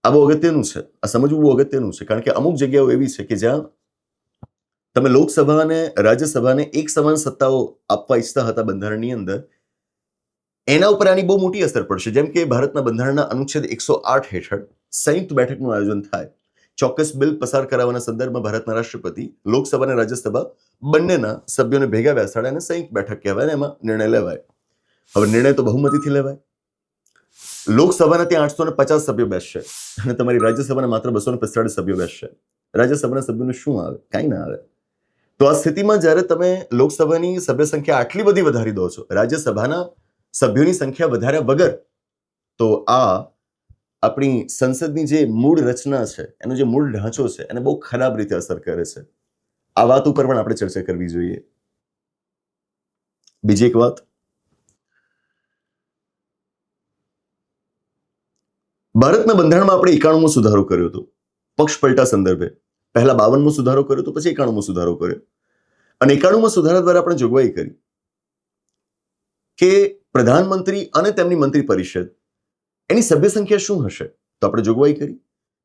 આ બહુ અગત્યનું છે. આ સમજવું બહુ અગત્યનું છે. કારણ કે અમુક જગ્યાઓ એવી છે કે જ્યાં તમે લોકસભા અને રાજ્યસભાને એક સમાન સત્તાઓ આપવા ઈચ્છતા હતા બંધારણની અંદર, એના ઉપર આની બહુ મોટી અસર પડશે. જેમ કે ભારતના બંધારણના અનુચ્છેદ 108 હેઠળ સંયુક્ત બેઠકનું આયોજન થાય. ચોક્કસ બિલ પસાર કરાવવાના સંદર્ભમાં ભારતના રાષ્ટ્રપતિ લોકસભા અને રાજ્યસભા બંનેના સભ્યોને ભેગા બેસાડે અને સંયુક્ત બેઠક કહેવાય અને એમાં નિર્ણય લેવાય. હવે નિર્ણય તો બહુમતીથી લેવાય. લોકસભાના ત્યાં 850 સભ્યો બેસશે અને તમારી રાજ્યસભાના માત્ર 245 સભ્યો બેસશે. રાજ્યસભાના સભ્યોનું શું આવે? કાંઈ ના આવે. તો આ સ્થિતિમાં જ્યારે તમે લોકસભાની સભ્ય સંખ્યા આટલી બધી વધારી દો છો, રાજ્યસભાના સભ્યોની સંખ્યા વધાર્યા વગર, તો આ આપણી સંસદની જે મૂળ રચના છે, એનો જે મૂળ ઢાંચો છે, એને બહુ ખરાબ રીતે અસર કરે છે. આ વાત ઉપર પણ આપણે ચર્ચા કરવી જોઈએ. બીજી એક વાત, ભારતના બંધારણમાં આપણે 91મો સુધારો કર્યો હતો પક્ષ પલટા સંદર્ભે. પહેલા 52મો સુધારો કર્યો, તો પછી 91મો સુધારો કર્યો. અને 91મા સુધારા દ્વારા આપણે જોગવાઈ કરી કે પ્રધાનમંત્રી અને તેમની મંત્રી પરિષદ એની સભ્ય સંખ્યા શું હશે. તો આપણે જોગવાઈ કરી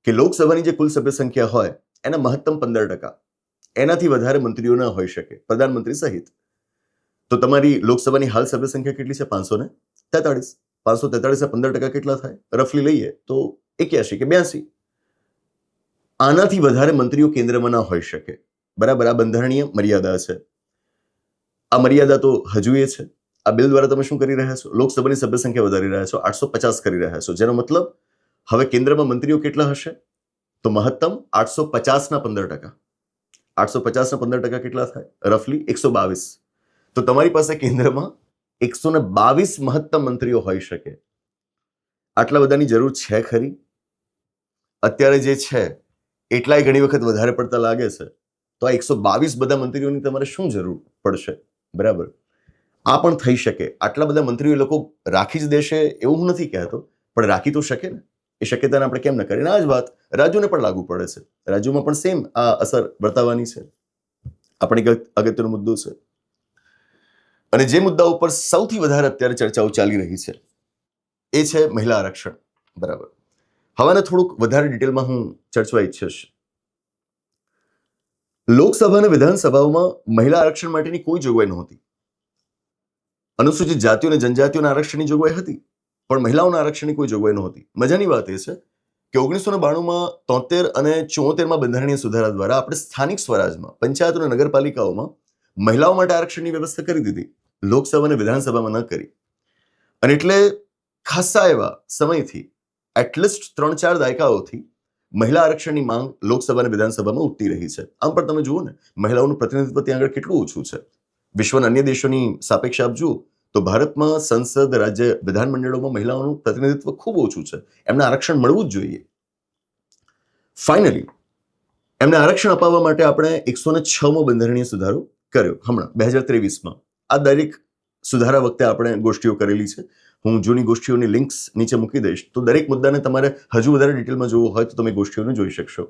કે લોકસભાની જે કુલ સભ્ય સંખ્યા હોય એના મહત્તમ 15%, એનાથી વધારે મંત્રીઓ ન હોઈ શકે, પ્રધાનમંત્રી સહિત. તો તમારી લોકસભાની હાલ સભ્ય સંખ્યા કેટલી છે? 543. 543 15% કેટલા થાય? રફલી લઈએ તો 81 કે 82. આનાથી વધારે મંત્રીઓ કેન્દ્રમાં ન હોઈ શકે. બરાબર, આ બંધારણીય મર્યાદા છે. આ મર્યાદા તો હજુ એ છે. આ બિલ દ્વારા તમે શું કરી રહ્યા છો? લોકસભાની સભ્ય સંખ્યા વધારી રહ્યા છો, 850 કરી રહ્યા છો. જેનો મતલબ હવે કેન્દ્રમાં મંત્રીઓ કેટલા હશે? તો મહત્તમ 850 ના 15%. 850 ના 15% કેટલા થાય? રફલી 122. તો તમારી પાસે કેન્દ્રમાં 122 મહત્તમ મંત્રીઓ હોઈ શકે. આટલા બધાની જરૂર છે ખરી? અત્યારે જે છે એટલાય ઘણી વખત વધારે પડતા લાગે છે. તો આ 122 બધા મંત્રીઓની તમારે શું જરૂર પડશે? બરાબર, આ પણ થઈ શકે. આટલા બધા મંત્રીઓ લોકો રાખી જ દેશે એવું હું નથી કહેતો, પણ રાખી તો શકે ને. એ શક્યતાને આપણે કેમ ન કરીએ? આ જ વાત રાજ્યોને પણ લાગુ પડે છે. રાજ્યોમાં પણ સેમ આ અસર વર્તાવાની છે. આપણે એક અગત્યનો મુદ્દો છે. અને જે મુદ્દા ઉપર સૌથી વધારે અત્યારે ચર્ચાઓ ચાલી રહી છે એ છે મહિલા આરક્ષણ. બરાબર, હવાને થોડુંક વધારે ડિટેલમાં હું ચર્ચવા ઈચ્છીશ. લોકસભા અને વિધાનસભાઓમાં મહિલા આરક્ષણ માટેની કોઈ જોગવાઈ નહોતી. અનુસૂચિત જાતિઓ અને જનજાતિઓના આરક્ષણની જોગવાઈ હતી, પણ મહિલાઓના આરક્ષણની કોઈ જોગવાઈ નહોતી. મજાની વાત એ છે કે 1992માં 73 અને 74માં બંધારણીય સુધારા દ્વારા આપણે સ્થાનિક સ્વરાજમાં, પંચાયત અને નગરપાલિકાઓમાં મહિલાઓ માટે આરક્ષણની વ્યવસ્થા કરી દીધી, લોકસભા અને વિધાનસભામાં ન કરી. અને એટલે ખાસા એવા સમયથી, એટલીસ્ટ 3-4 દાયકાઓથી મહિલા આરક્ષણની માંગ લોકસભા અને વિધાનસભામાં ઉઠતી રહી છે. આમ પણ તમે જુઓ ને, મહિલાઓનું પ્રતિનિધિત્વ ત્યાં આગળ કેટલું ઓછું છે. વિશ્વના અન્ય દેશોની સાપેક્ષે આપ જુઓ તો ભારતમાં સંસદ, રાજ્ય વિધાનમંડળોમાં મહિલાઓનું પ્રતિનિધિત્વ ખૂબ ઓછું છે. એમને આરક્ષણ મળવું જ જોઈએ. ફાઇનલી એમને આરક્ષણ અપાવવા માટે આપણે 106મો બંધારણીય સુધારો કર્યો હમણાં 2023માં. આ દરેક સુધારા વખતે આપણે ગોષ્ઠીઓ કરેલી છે. હું જૂની ગોષ્ઠીઓની લિંક્સ નીચે મૂકી દઈશ, તો દરેક મુદ્દાને તમારે હજુ વધારે ડિટેલમાં જોવો હોય તો તમે ગોષ્ઠીઓને જોઈ શકશો.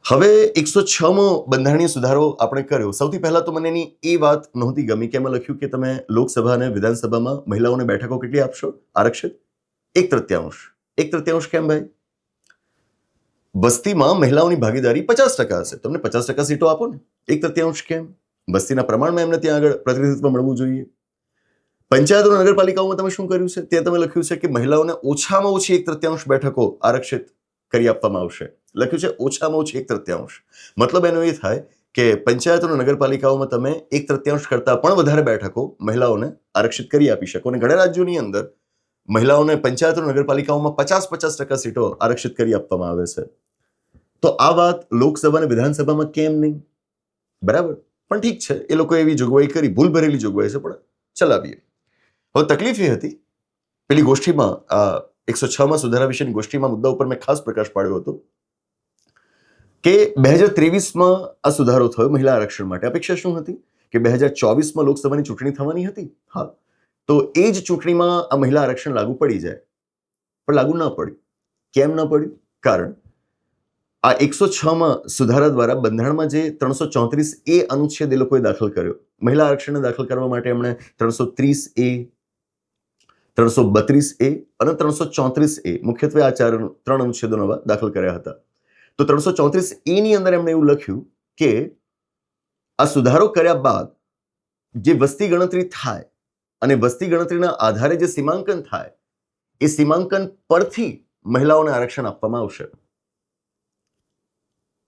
હવે 106મો બંધારણીય સુધારો આપણે કર્યો. સૌથી પહેલા તો મને એની એ વાત નહોતી ગમી કે એમાં લખ્યું કે તમે લોકસભા અને વિધાનસભામાં મહિલાઓને બેઠકો કેટલી આપશો આરક્ષિત? 1/3. 1/3 કેમ ભાઈ? વસ્તીમાં મહિલાઓની ભાગીદારી 50% હશે, તમને 50% સીટો આપો ને. 1/3 કેમ? વસ્તીના પ્રમાણમાં એમને ત્યાં આગળ પ્રતિનિધિત્વ મળવું જોઈએ. પંચાયત અને નગરપાલિકાઓમાં તમે શું કર્યું છે? ત્યાં તમે લખ્યું છે કે મહિલાઓને ઓછામાં ઓછી 1/3 બેઠકો આરક્ષિત કરી આપવામાં આવશે. લખ્યું છે ઓછામાં ઓછી 1/3. મતલબ એનો એ થાય કે પંચાયત અને નગરપાલિકાઓમાં તમે 1/3 કરતા પણ વધારે બેઠકો મહિલાઓને આરક્ષિત કરી આપી શકો. અને ઘણા રાજ્યોની અંદર મહિલાઓને પંચાયત અને નગરપાલિકાઓમાં 50% સીટો આરક્ષિત કરી આપવામાં આવે છે. તો આ વાત લોકસભા અને વિધાનસભામાં કેમ નહીં? બરાબર, પણ ઠીક છે, એ લોકો એવી જોગવાઈ કરી, ભૂલ ભરેલી જોગવાઈ છે, પણ ચલાવીએ. હવે તકલીફ એ હતી, પેલી ગોષ્ઠીમાં 106માં સુધારા વિશેની ગોષ્ઠીમાં મુદ્દા ઉપર મેં ખાસ પ્રકાશ પાડ્યો હતો કે 2023માં આ સુધારો થયો મહિલા આરક્ષણ માટે. અપેક્ષા શું હતી કે 2024માં લોકસભાની ચૂંટણી થવાની હતી. હા, તો એ જ ચૂંટણીમાં આ મહિલા આરક્ષણ લાગુ પડી જાય, પણ લાગુ ન પડ્યું. કેમ ન પડ્યું? કારણ આ 106માં સુધારા દ્વારા બંધારણમાં જે 334A અનુચ્છેદ એ લોકોએ દાખલ કર્યો, મહિલા આરક્ષણને દાખલ કરવા માટે એમણે 330A, 332A અને 334A મુખ્યત્વે આ ત્રણ અનુચ્છેદો નવા દાખલ કર્યા હતા. તો 334A ની અંદર એમણે એવું લખ્યું કે આ સુધારો કર્યા બાદ જે વસ્તી ગણતરી થાય અને વસ્તી ગણતરીના આધારે જે સીમાંકન થાય, એ સીમાંકન પરથી મહિલાઓને આરક્ષણ આપવામાં આવશે.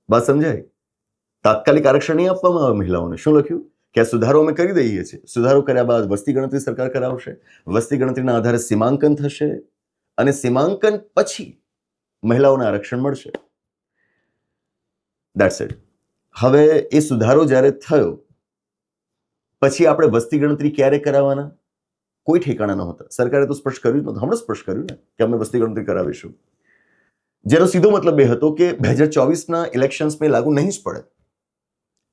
વાત સમજાય? તાત્કાલિક આરક્ષણ નહીં આપવામાં આવે મહિલાઓને. શું લખ્યું કે આ સુધારો અમે કરી દઈએ છીએ. સુધારો કર્યા બાદ વસ્તી ગણતરી સરકાર કરાવશે, વસ્તી ગણતરીના આધારે સીમાંકન થશે અને સીમાંકન પછી મહિલાઓને આરક્ષણ મળશે. That's it. હવે એ સુધારો જ્યારે થયો પછી આપણે વસ્તી ગણતરી ક્યારે કરાવવાના કોઈ ઠેકાણા નહોતા. સરકારે તો સ્પષ્ટ કર્યું નહોતું. હમણાં સ્પષ્ટ કર્યું ને કે અમે વસ્તી ગણતરી કરાવીશું, જેનો સીધો મતલબ એ હતો કે 2024ના ઇલેક્શન્સમાં લાગુ નહીં જ પડે.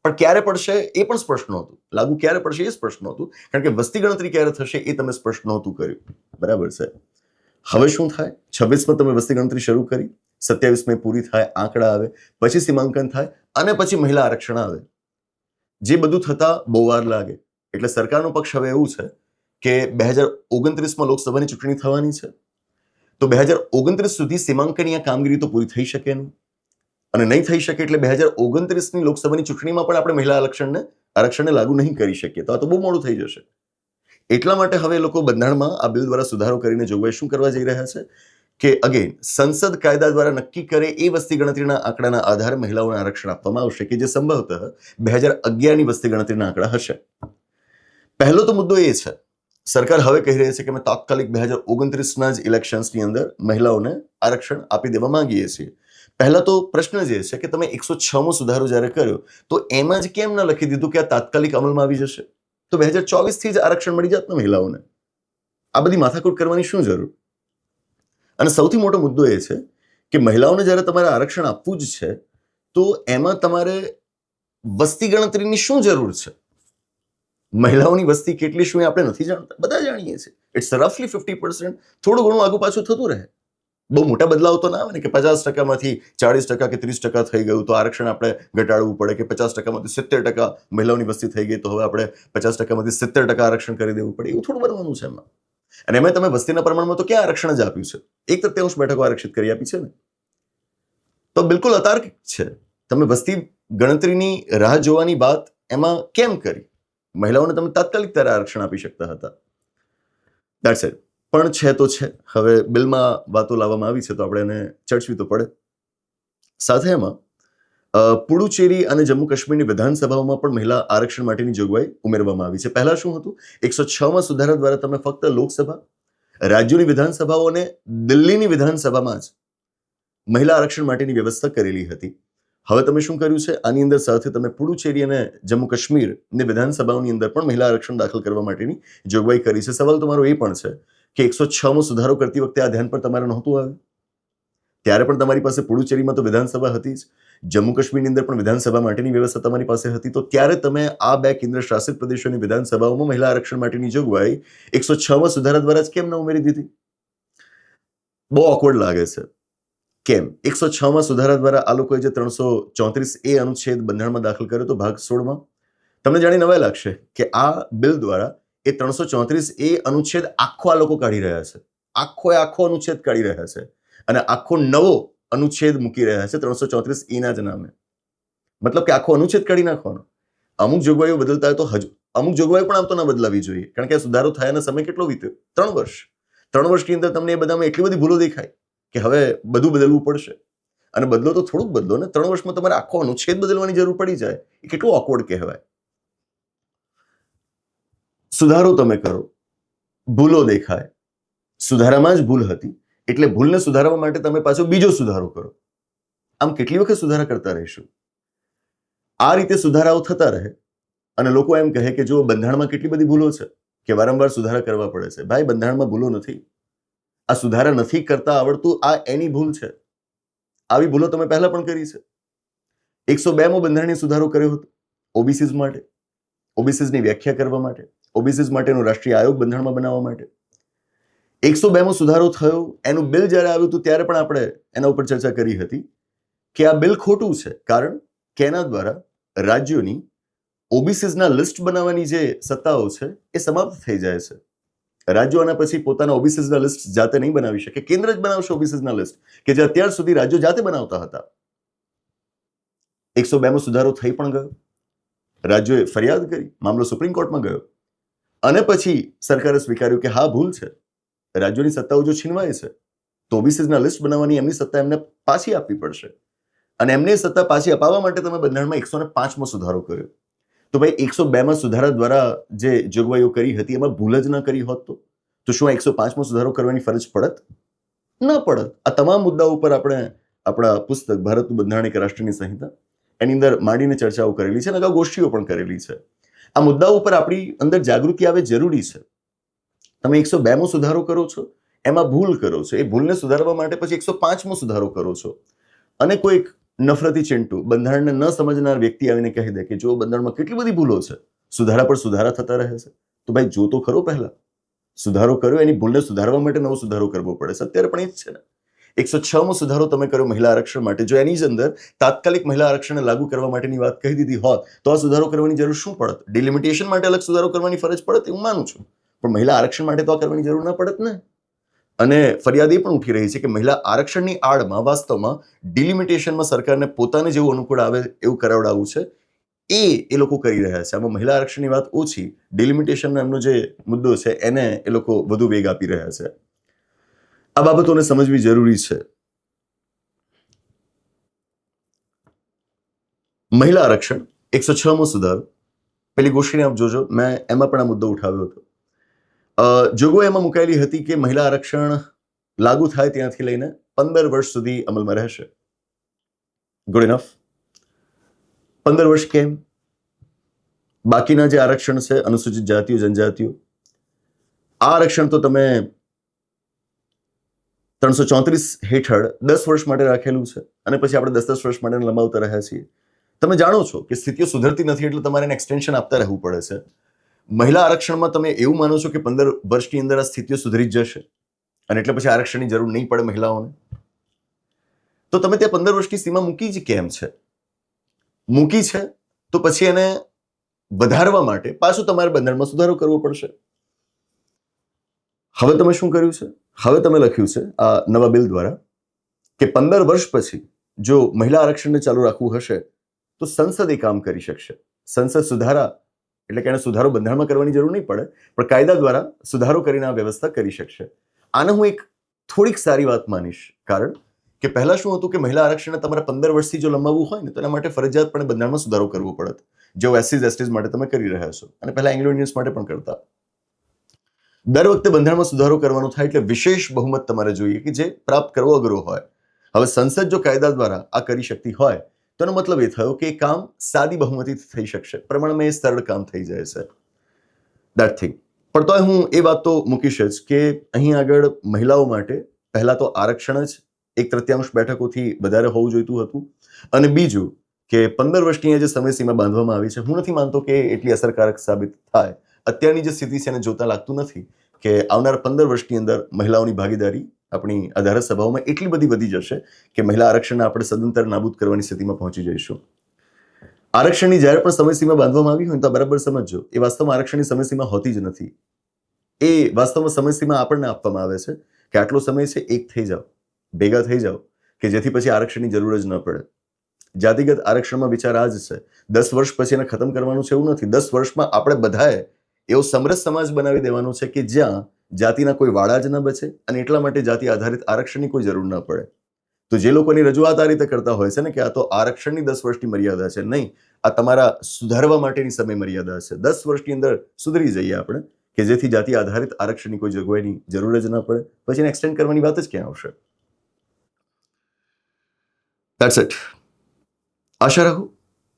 પણ ક્યારે પડશે એ પણ સ્પષ્ટ નહોતું. લાગુ ક્યારે પડશે એ સ્પષ્ટ નહોતું, કારણ કે વસ્તી ગણતરી ક્યારે થશે એ તમે સ્પષ્ટ નહોતું કર્યું. બરાબર છે. હવે શું થાય? 26માં તમે વસ્તી ગણતરી શરૂ કરી, 27માં પૂરી થાય, આંકડા આવે, પછી સીમાંકન થાય અને પછી મહિલા આરક્ષણ આવે. જે બધું થતા બહુ વાર લાગે. એટલે સરકારનો પક્ષ હવે એવું છે કે 2029માં લોકસભાની ચૂંટણી થવાની છે, તો 2029 સુધી સીમાંકનની આ કામગીરી તો પૂરી થઈ શકે નહીં, અને નહીં થઈ શકે એટલે 2029ની લોકસભાની ચૂંટણીમાં પણ આપણે મહિલા આરક્ષણને લાગુ નહીં કરી શકીએ. તો આ તો બહુ મોડું થઈ જશે. એટલા માટે હવે લોકો બંધારણમાં આ બિલ દ્વારા સુધારો કરીને જોગવાઈ શું કરવા જઈ રહ્યા છે કે અગેન સંસદ કાયદા દ્વારા નક્કી કરે એ વસ્તી ગણતરીના આંકડાના આધારે મહિલાઓને આરક્ષણ આપવામાં આવશે, કે જે સંભવતઃ 2011ની વસ્તી ગણતરીના આંકડા હશે. પહેલો તો મુદ્દો એ છે, સરકાર હવે કહી રહી છે કે અમે તાત્કાલિક 2029ના જ ઇલેક્શન્સની અંદર મહિલાઓને આરક્ષણ આપી દેવા માંગીએ છીએ. પહેલા તો પ્રશ્ન જે છે કે તમે 106મો સુધારો જ્યારે કર્યો તો એમાં જ કેમ ન લખી દીધું કે આ તાત્કાલિક અમલમાં આવી જશે? તો 2024થી જ આરક્ષણ મળી જાત ને મહિલાઓને. આ બધી માથાકૂટ કરવાની શું જરૂર? અને સૌથી મોટો મુદ્દો એ છે કે મહિલાઓને જ્યારે તમારે આરક્ષણ આપવું જ છે તો એમાં તમારે વસ્તી ગણતરીની શું જરૂર છે? મહિલાઓની વસ્તી કેટલી શું એ આપણે નથી જાણતા, બધા જાણીએ છીએ. ઇટ્સ રફલી 50%. થોડું ઘણું આગુ પાછું થતું રહે. બહુ મોટા બદલાવ તો ના આવે ને કે 50%માંથી 40% કે 30% થઈ ગયું તો આરક્ષણ આપણે ઘટાડવું પડે, કે 50%માંથી 70% મહિલાઓની વસ્તી થઈ ગઈ તો હવે આપણે 50%માંથી 70% આરક્ષણ કરી દેવું પડે. એવું થોડું બનવાનું છે એમાં. અને એમાં તમે વસ્તીના પ્રમાણમાં તો ક્યાં આરક્ષણ જ આપ્યું છે? 1/3 બેઠકો આરક્ષિત કરી આપી છે ને. તો બિલકુલ અતાર્કિક છે. તમે વસ્તી ગણતરીની રાહ જોવાની વાત એમાં કેમ કરી? મહિલાઓને તમે તાત્કાલિક ત્યારે આરક્ષણ આપી શકતા હતા. That's it. પણ છે તો છે. હવે બિલમાં વાતો લાવવામાં આવી છે તો આપણે એને ચર્ચવી તો પડે. સાથે એમાં પુડુચેરી અને જમ્મુ કાશ્મીરની વિધાનસભાઓમાં પણ મહિલા આરક્ષણ માટેની જોગવાઈ ઉમેરવામાં આવી છે. પહેલા શું હતું? 106માં સુધારા દ્વારા તમે ફક્ત લોકસભા, રાજ્યોની વિધાનસભાઓ અને દિલ્હીની વિધાનસભામાં જ મહિલા આરક્ષણ માટેની વ્યવસ્થા કરેલી હતી. હવે તમે શું કર્યું છે? આની અંદર સાથે તમે પુડુચેરી અને જમ્મુ કાશ્મીરની વિધાનસભાઓની અંદર પણ મહિલા આરક્ષણ દાખલ કરવા માટેની જોગવાઈ કરી છે. સવાલ તમારો એ પણ છે કે 106મો સુધારો કરતી વખતે આ ધ્યાન પર તમારે નહોતું આવ્યું? ત્યારે પણ તમારી પાસે પુડુચેરીમાં તો વિધાનસભા હતી જ, જમ્મુ કાશ્મીરની અંદર પણ વિધાનસભા માટેની વ્યવસ્થા તમારી પાસે હતી. તો ત્યારે તમે આ બે કેન્દ્ર શાસિત પ્રદેશોની વિધાનસભાઓમાં મહિલા આરક્ષણ માટેની જોગવાઈ 106માં સુધારા દ્વારા જ કેમ ન ઉમેરી દીધી? બહુ ઓકવર્ડ લાગે છે. કેમ? 106માં સુધારા દ્વારા આ લોકોએ જે 334A અનુચ્છેદ બંધારણમાં દાખલ કર્યો તો ભાગ 16માં, તમને જાણી નવાઈ લાગશે કે આ બિલ દ્વારા એ 334A અનુચ્છેદ આખો આ લોકો કાઢી રહ્યા છે. આખો અનુચ્છેદ કાઢી રહ્યા છે અને આખો નવો અનુચ્છેદ મૂકી રહ્યા છે 334E ના જ નામે. મતલબ કે આખો અનુચ્છેદ કાઢી નાખવાનો. અમુક જોગવાઈઓ બદલતા હોય તો હજુ અમુક જોગવાઈઓ પણ આમ તો ના બદલાવી જોઈએ, કારણ કે આ સુધારો થયાનો સમય કેટલો વીત્યો? 3 વર્ષ. 3 વર્ષની અંદર તમને એ બધામાં એટલી બધી ભૂલો દેખાય કે હવે બધું બદલવું પડશે. અને બદલો તો થોડુંક બદલો ને, 3 વર્ષમાં તમારે આખો અનુચ્છેદ બદલવાની જરૂર પડી જાય, એ કેટલું ઓકવર્ડ કહેવાય. સુધારો તમે કરો, ભૂલો દેખાય, સુધારામાં જ ભૂલ હતી એટલે ભૂલને સુધારવા માટે તમે પાછો બીજો સુધારો કરો. આમ કેટલી વખત સુધારા કરતા રહીશું? આ રીતે સુધારાઓ થતા રહે અને લોકો એમ કહે કે જો બંધારણમાં કેટલી બધી ભૂલો છે કે વારંવાર સુધારા કરવા પડે છે. ભાઈ, બંધારણમાં ભૂલો નથી. આ સુધારા નથી કરતા આવડતું, આ એની ભૂલ છે. આવી ભૂલો તમે પહેલા પણ કરી છે. 102મો બંધારણીય સુધારો કર્યો હતો ઓબીસીઝ માટે, ઓબીસીઝની વ્યાખ્યા કરવા માટે, ઓબીસીઝ માટેનો રાષ્ટ્રીય આયોગ બંધારણમાં બનાવવા માટે. 102મો સુધારો થયો, એનું બિલ જ્યારે આવ્યું હતું ત્યારે પણ આપણે એના ઉપર ચર્ચા કરી હતી કે આ બિલ ખોટું છે, કારણ કે એના દ્વારા રાજ્યોની ઓબીસીઝના લિસ્ટ બનાવવાની જે સત્તાઓ છે એ સમાપ્ત થઈ જાય છે. રાજ્યો આના પછી પોતાના ઓબીસીઝના લિસ્ટ જાતે નહીં બનાવી શકે, કેન્દ્ર જ બનાવશે ઓબીસીઝના લિસ્ટ, કે જે અત્યાર સુધી રાજ્યો જાતે બનાવતા હતા. 102મો સુધારો થઈ પણ ગયો, રાજ્યોએ ફરિયાદ કરી, મામલો સુપ્રીમ કોર્ટમાં ગયો અને પછી સરકારે સ્વીકાર્યું કે હા ભૂલ છે, રાજ્યોની સત્તાઓ જો છીનવાય છે તો ઓબીસીઝના લિસ્ટ બનાવવાની એમની સત્તા એમને પાછી આપવી પડશે. અને એમને સત્તા પાછી અપાવવા માટે તમે બંધારણમાં 105મો સુધારો કર્યો. તો ભાઈ 102માં સુધારા દ્વારા જે જોગવાઈઓ કરી હતી એમાં ભૂલ જ ન કરી હોત તો શું 105મો સુધારો કરવાની ફરજ પડત? ન પડત. આ તમામ મુદ્દાઓ ઉપર આપણે આપણા પુસ્તક ભારતનું બંધારણ એક રાષ્ટ્રની સંહિતા એની અંદર માંડીને ચર્ચાઓ કરેલી છે અને અગાઉ ગોષ્ઠીઓ પણ કરેલી છે. આ મુદ્દાઓ ઉપર આપણી અંદર જાગૃતિ આવે જરૂરી છે. તમે 102મો સુધારો કરો છો, એમાં ભૂલ કરો છો, એ ભૂલને સુધારવા માટે પછી 105મો સુધારો કરો છો અને કોઈક નફરતી ચિંટુ બંધારણને ન સમજનાર વ્યક્તિ આવીને કહી દે કે જો બંધારણમાં કેટલી બધી ભૂલો છે, સુધારા પર સુધારા થતા રહે છે, તો ભાઈ જો તો ખરો પહેલા. સુધારો કર્યો, એની ભૂલને સુધારવા માટે નવો સુધારો કરવો પડે છે. અત્યારે પણ એ જ છે ને. 106મો સુધારો તમે કર્યો મહિલા આરક્ષણ માટે. જો એની જ અંદર તાત્કાલિક મહિલા આરક્ષણને લાગુ કરવા માટેની વાત કહી દીધી હોત તો આ સુધારો કરવાની જરૂર શું પડત? ડિલિમિટેશન માટે અલગ સુધારો કરવાની ફરજ પડત, હું માનું છું, પણ મહિલા આરક્ષણ માટે તો આ કરવાની જરૂર ના પડત ને. અને ફરિયાદ એ પણ ઉઠી રહી છે કે મહિલા આરક્ષણની આડમાં વાસ્તવમાં ડિલિમિટેશનમાં સરકારને પોતાને જેવું અનુકૂળ આવે એવું કરાવડાવવું છે, એ લોકો કરી રહ્યા છે. આમાં મહિલા આરક્ષણની વાત ઓછી, ડિલિમિટેશન નામનો જે મુદ્દો છે એને એ લોકો વધુ વેગ આપી રહ્યા છે. આ બાબતોને સમજવી જરૂરી છે. મહિલા આરક્ષણ 106મો સુધારો, પેલી ગોષ્ઠીને આપ જોજો, મેં એમાં પણ આ મુદ્દો ઉઠાવ્યો હતો. જોગવાઈ એમાં મુકાયેલી હતી કે મહિલા આરક્ષણ લાગુ થાય ત્યાંથી લઈને 15 વર્ષ સુધી અમલમાં રહેશે. Good enough. 15 વર્ષ કેમ? બાકીના જે આરક્ષણ છે, અનુસૂચિત જાતિઓ, જનજાતિઓ, આ આરક્ષણ તો તમે 334 હેઠળ 10 વર્ષ માટે રાખેલું છે અને પછી આપણે 10 વર્ષ માટે લંબાવતા રહ્યા છીએ. તમે જાણો છો કે સ્થિતિઓ સુધરતી નથી એટલે તમારે એને એક્સટેન્શન આપતા રહેવું પડે છે. મહિલા આરક્ષણમાં તમે એવું માનો છો કે 15 વર્ષની અંદર આ સ્થિતિઓ સુધરી જ જશે અને એટલે પછી આરક્ષણની જરૂર નહીં પડે મહિલાઓને? તો તમે ત્યાં 15 વર્ષની સીમા મૂકી જ કેમ છે? મૂકી છે તો પછી એને વધારવા માટે પાછું તમારે બંધારણમાં સુધારો કરવો પડશે. હવે તમે શું કર્યું છે? હવે તમે લખ્યું છે આ નવા બિલ દ્વારા કે 15 વર્ષ પછી જો મહિલા આરક્ષણને ચાલુ રાખવું હશે તો સંસદ એ કામ કરી શકશે. સંસદ સુધારા એટલે કે એને સુધારો બંધારણમાં કરવાની જરૂર નહીં પડે, પણ કાયદા દ્વારા સુધારો કરીને આ વ્યવસ્થા કરી શકશે. આને હું એક થોડીક સારી વાત માનીશ, કારણ કે પહેલા શું હતું કે મહિલા આરક્ષણને તમારે 15 વર્ષથી જો લંબાવવું હોય ને તો એના માટે ફરજિયાતપણે બંધારણમાં સુધારો કરવો પડત, જેવો એસસીઝ એસટીઝ માટે તમે કરી રહ્યા છો અને પહેલા એંગ્લો ઇન્ડિયન્સ માટે પણ કરતા. દર વખતે બંધારણમાં સુધારો કરવાનો થાય એટલે વિશેષ બહુમત તમારે જોઈએ કે જે પ્રાપ્ત કરવો અઘરો હોય. હવે સંસદ જો કાયદા દ્વારા આ કરી શકતી હોય તો એનો મતલબ એ થયો કે એ કામ સાદી બહુમતીથી થઈ શકશે, પ્રમાણમાં એ સરળ કામ થઈ જાય છે. That thing. પણ તોય હું એ વાત તો મૂકીશ જ કે અહીં આગળ મહિલાઓ માટે પહેલા તો આરક્ષણ જ 1/3 બેઠકોથી વધારે હોવું જોઈતું હતું અને બીજું કે 15 વર્ષની જે સમયસીમા બાંધવામાં આવી છે, હું નથી માનતો કે એટલી અસરકારક સાબિત થાય. અત્યારની જે સ્થિતિ છે એને જોતા લાગતું નથી કે આવનાર 15 વર્ષની અંદર મહિલાઓની ભાગીદારી આપણી આ ધારાસભાઓમાં એટલી બધી વધી જશે કે મહિલા આરક્ષણને આપણે સદંતર નાબૂદ કરવાની સ્થિતિમાં પહોંચી જઈશું. આરક્ષણની જ્યારે પણ સમયસીમા બાંધવામાં આવી હોય તો બરાબર સમજજો, એ વાસ્તવમાં આરક્ષણની સમયસીમા હોતી જ નથી. એ વાસ્તવમાં સમયસીમા આપણને આપવામાં આવે છે કે આટલો સમય છે, એક થઈ જાઓ, ભેગા થઈ જાઓ, કે જેથી પછી આરક્ષણની જરૂર જ ન પડે. જાતિગત આરક્ષણમાં વિચાર આ જ છે. 10 વર્ષ પછી એને ખતમ કરવાનું છે એવું નથી. 10 વર્ષમાં આપણે બધાએ એવો સમરસ સમાજ બનાવી દેવાનો છે કે જ્યાં જાતિના કોઈ વાળા જ ન બચે અને એટલા માટે જાતિ આધારિત આરક્ષણની કોઈ જરૂર ન પડે. તો જે લોકોની રજૂઆત આ રીતે કરતા હોય છે ને કે આ તો આરક્ષણની 10 વર્ષની મર્યાદા છે, નહીં, આ તમારા સુધારવા માટેની સમય મર્યાદા છે. 10 વર્ષની અંદર સુધરી જઈએ આપણે કે જેથી જાતિ આધારિત આરક્ષણની કોઈ જોગવાઈની જરૂર જ ન પડે, પછી એને એક્સટેન્ડ કરવાની વાત જ ક્યાં આવશે? That's it. આશા રાખું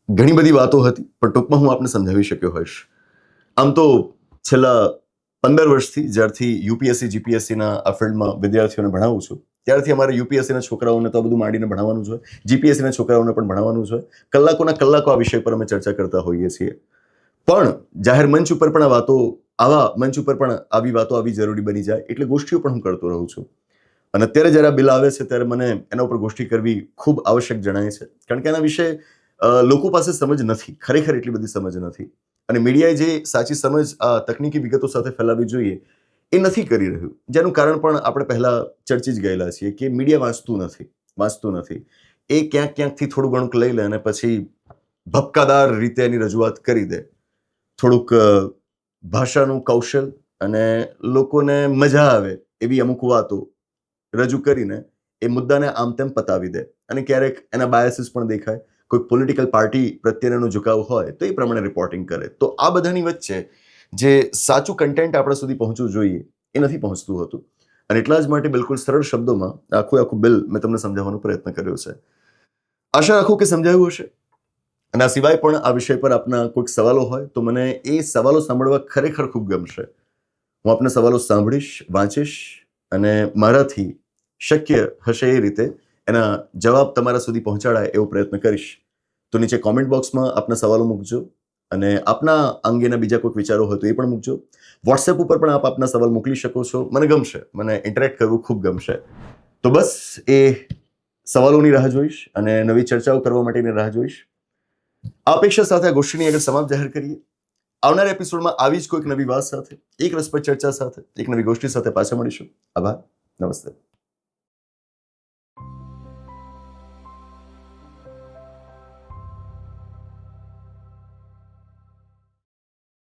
ઘણી બધી વાતો હતી પણ ટૂંકમાં હું આપને સમજાવી શક્યો હોઈશ. આમ તો છેલ્લા 15 વર્ષથી જ્યારથી યુપીએસસી જીપીએસસીના આ ફિલ્ડમાં વિદ્યાર્થીઓને ભણાવું છું ત્યારથી અમારે યુપીએસસીના છોકરાઓને તો બધું માંડીને ભણાવવાનું જ હોય, જીપીએસસીના છોકરાઓને પણ ભણાવવાનું જ હોય. કલાકોના કલાકો આ વિષય પર અમે ચર્ચા કરતા હોઈએ છીએ. પણ જાહેર મંચ ઉપર પણ આવા મંચ ઉપર પણ આવી વાતો આવી જરૂરી બની જાય એટલે ગોષ્ઠીઓ પણ હું કરતો રહું છું. અને અત્યારે જ્યારે આ બિલ આવે છે ત્યારે મને એના ઉપર ગોષ્ઠી કરવી ખૂબ આવશ્યક જણાય છે, કારણ કે એના વિશે લોકો પાસે સમજ નથી, ખરેખર એટલી બધી સમજ નથી. અને મીડિયાએ જે સાચી સમજ આ તકનીકી વિગતો સાથે ફેલાવવી જોઈએ એ નથી કરી રહ્યું, જેનું કારણ પણ આપણે પહેલા ચર્ચી જ ગયેલા છીએ કે મીડિયા વાંચતું નથી. એ ક્યાંકથી થોડું ઘણું લઈ લે અને પછી ભપકાદાર રીતે એની રજૂઆત કરી દે. થોડુંક ભાષાનું કૌશલ અને લોકોને મજા આવે એવી અમુક વાતો રજૂ કરીને એ મુદ્દાને આમ તેમ પતાવી દે અને ક્યારેક એના બાયસીસ પણ દેખાય. કોઈ પોલિટિકલ પાર્ટી પ્રત્યેનો ઝુકાવ હોય તો એ પ્રમાણે રિપોર્ટિંગ કરે. તો આ બધાની વચ્ચે જે સાચું કન્ટેન્ટ આપણા સુધી પહોંચવું જોઈએ એ નથી પહોંચતું હતું અને એટલા જ માટે બિલકુલ સરળ શબ્દોમાં આખું બિલ મેં તમને સમજાવવાનો પ્રયત્ન કર્યો છે. આશા રાખું કે સમજાયું હશે. અને આ સિવાય પણ આ વિષય પર આપના કોઈક સવાલો હોય તો મને એ સવાલો સાંભળવા ખરેખર ખૂબ ગમશે. હું આપના સવાલો સાંભળીશ, વાંચીશ અને મારાથી શક્ય હશે એ રીતે એના જવાબ તમારા સુધી પહોંચાડાય એવો પ્રયત્ન કરીશ. તો નીચે કોમેન્ટ બોક્સમાં આપના સવાલો મૂકજો અને આપના અંગેના બીજા કોઈક વિચારો હોય તો એ પણ મૂકજો. વોટ્સએપ ઉપર પણ આપ આપના સવાલ મોકલી શકો છો. મને ગમશે, મને ઇન્ટરેક્ટ કરવું ખૂબ ગમશે. તો બસ એ સવાલોની રાહ જોઈશ અને નવી ચર્ચાઓ કરવા માટેની રાહ જોઈશ. આ અપેક્ષા સાથે આ ગોષ્ઠીની આગળ સમાપ્ત જાહેર કરીએ. આવનાર એપિસોડમાં આવી જ કોઈક નવી વાત સાથે, એક રસપ્રદ ચર્ચા સાથે, એક નવી ગોષ્ઠી સાથે પાછા મળીશું. આભાર. નમસ્તે.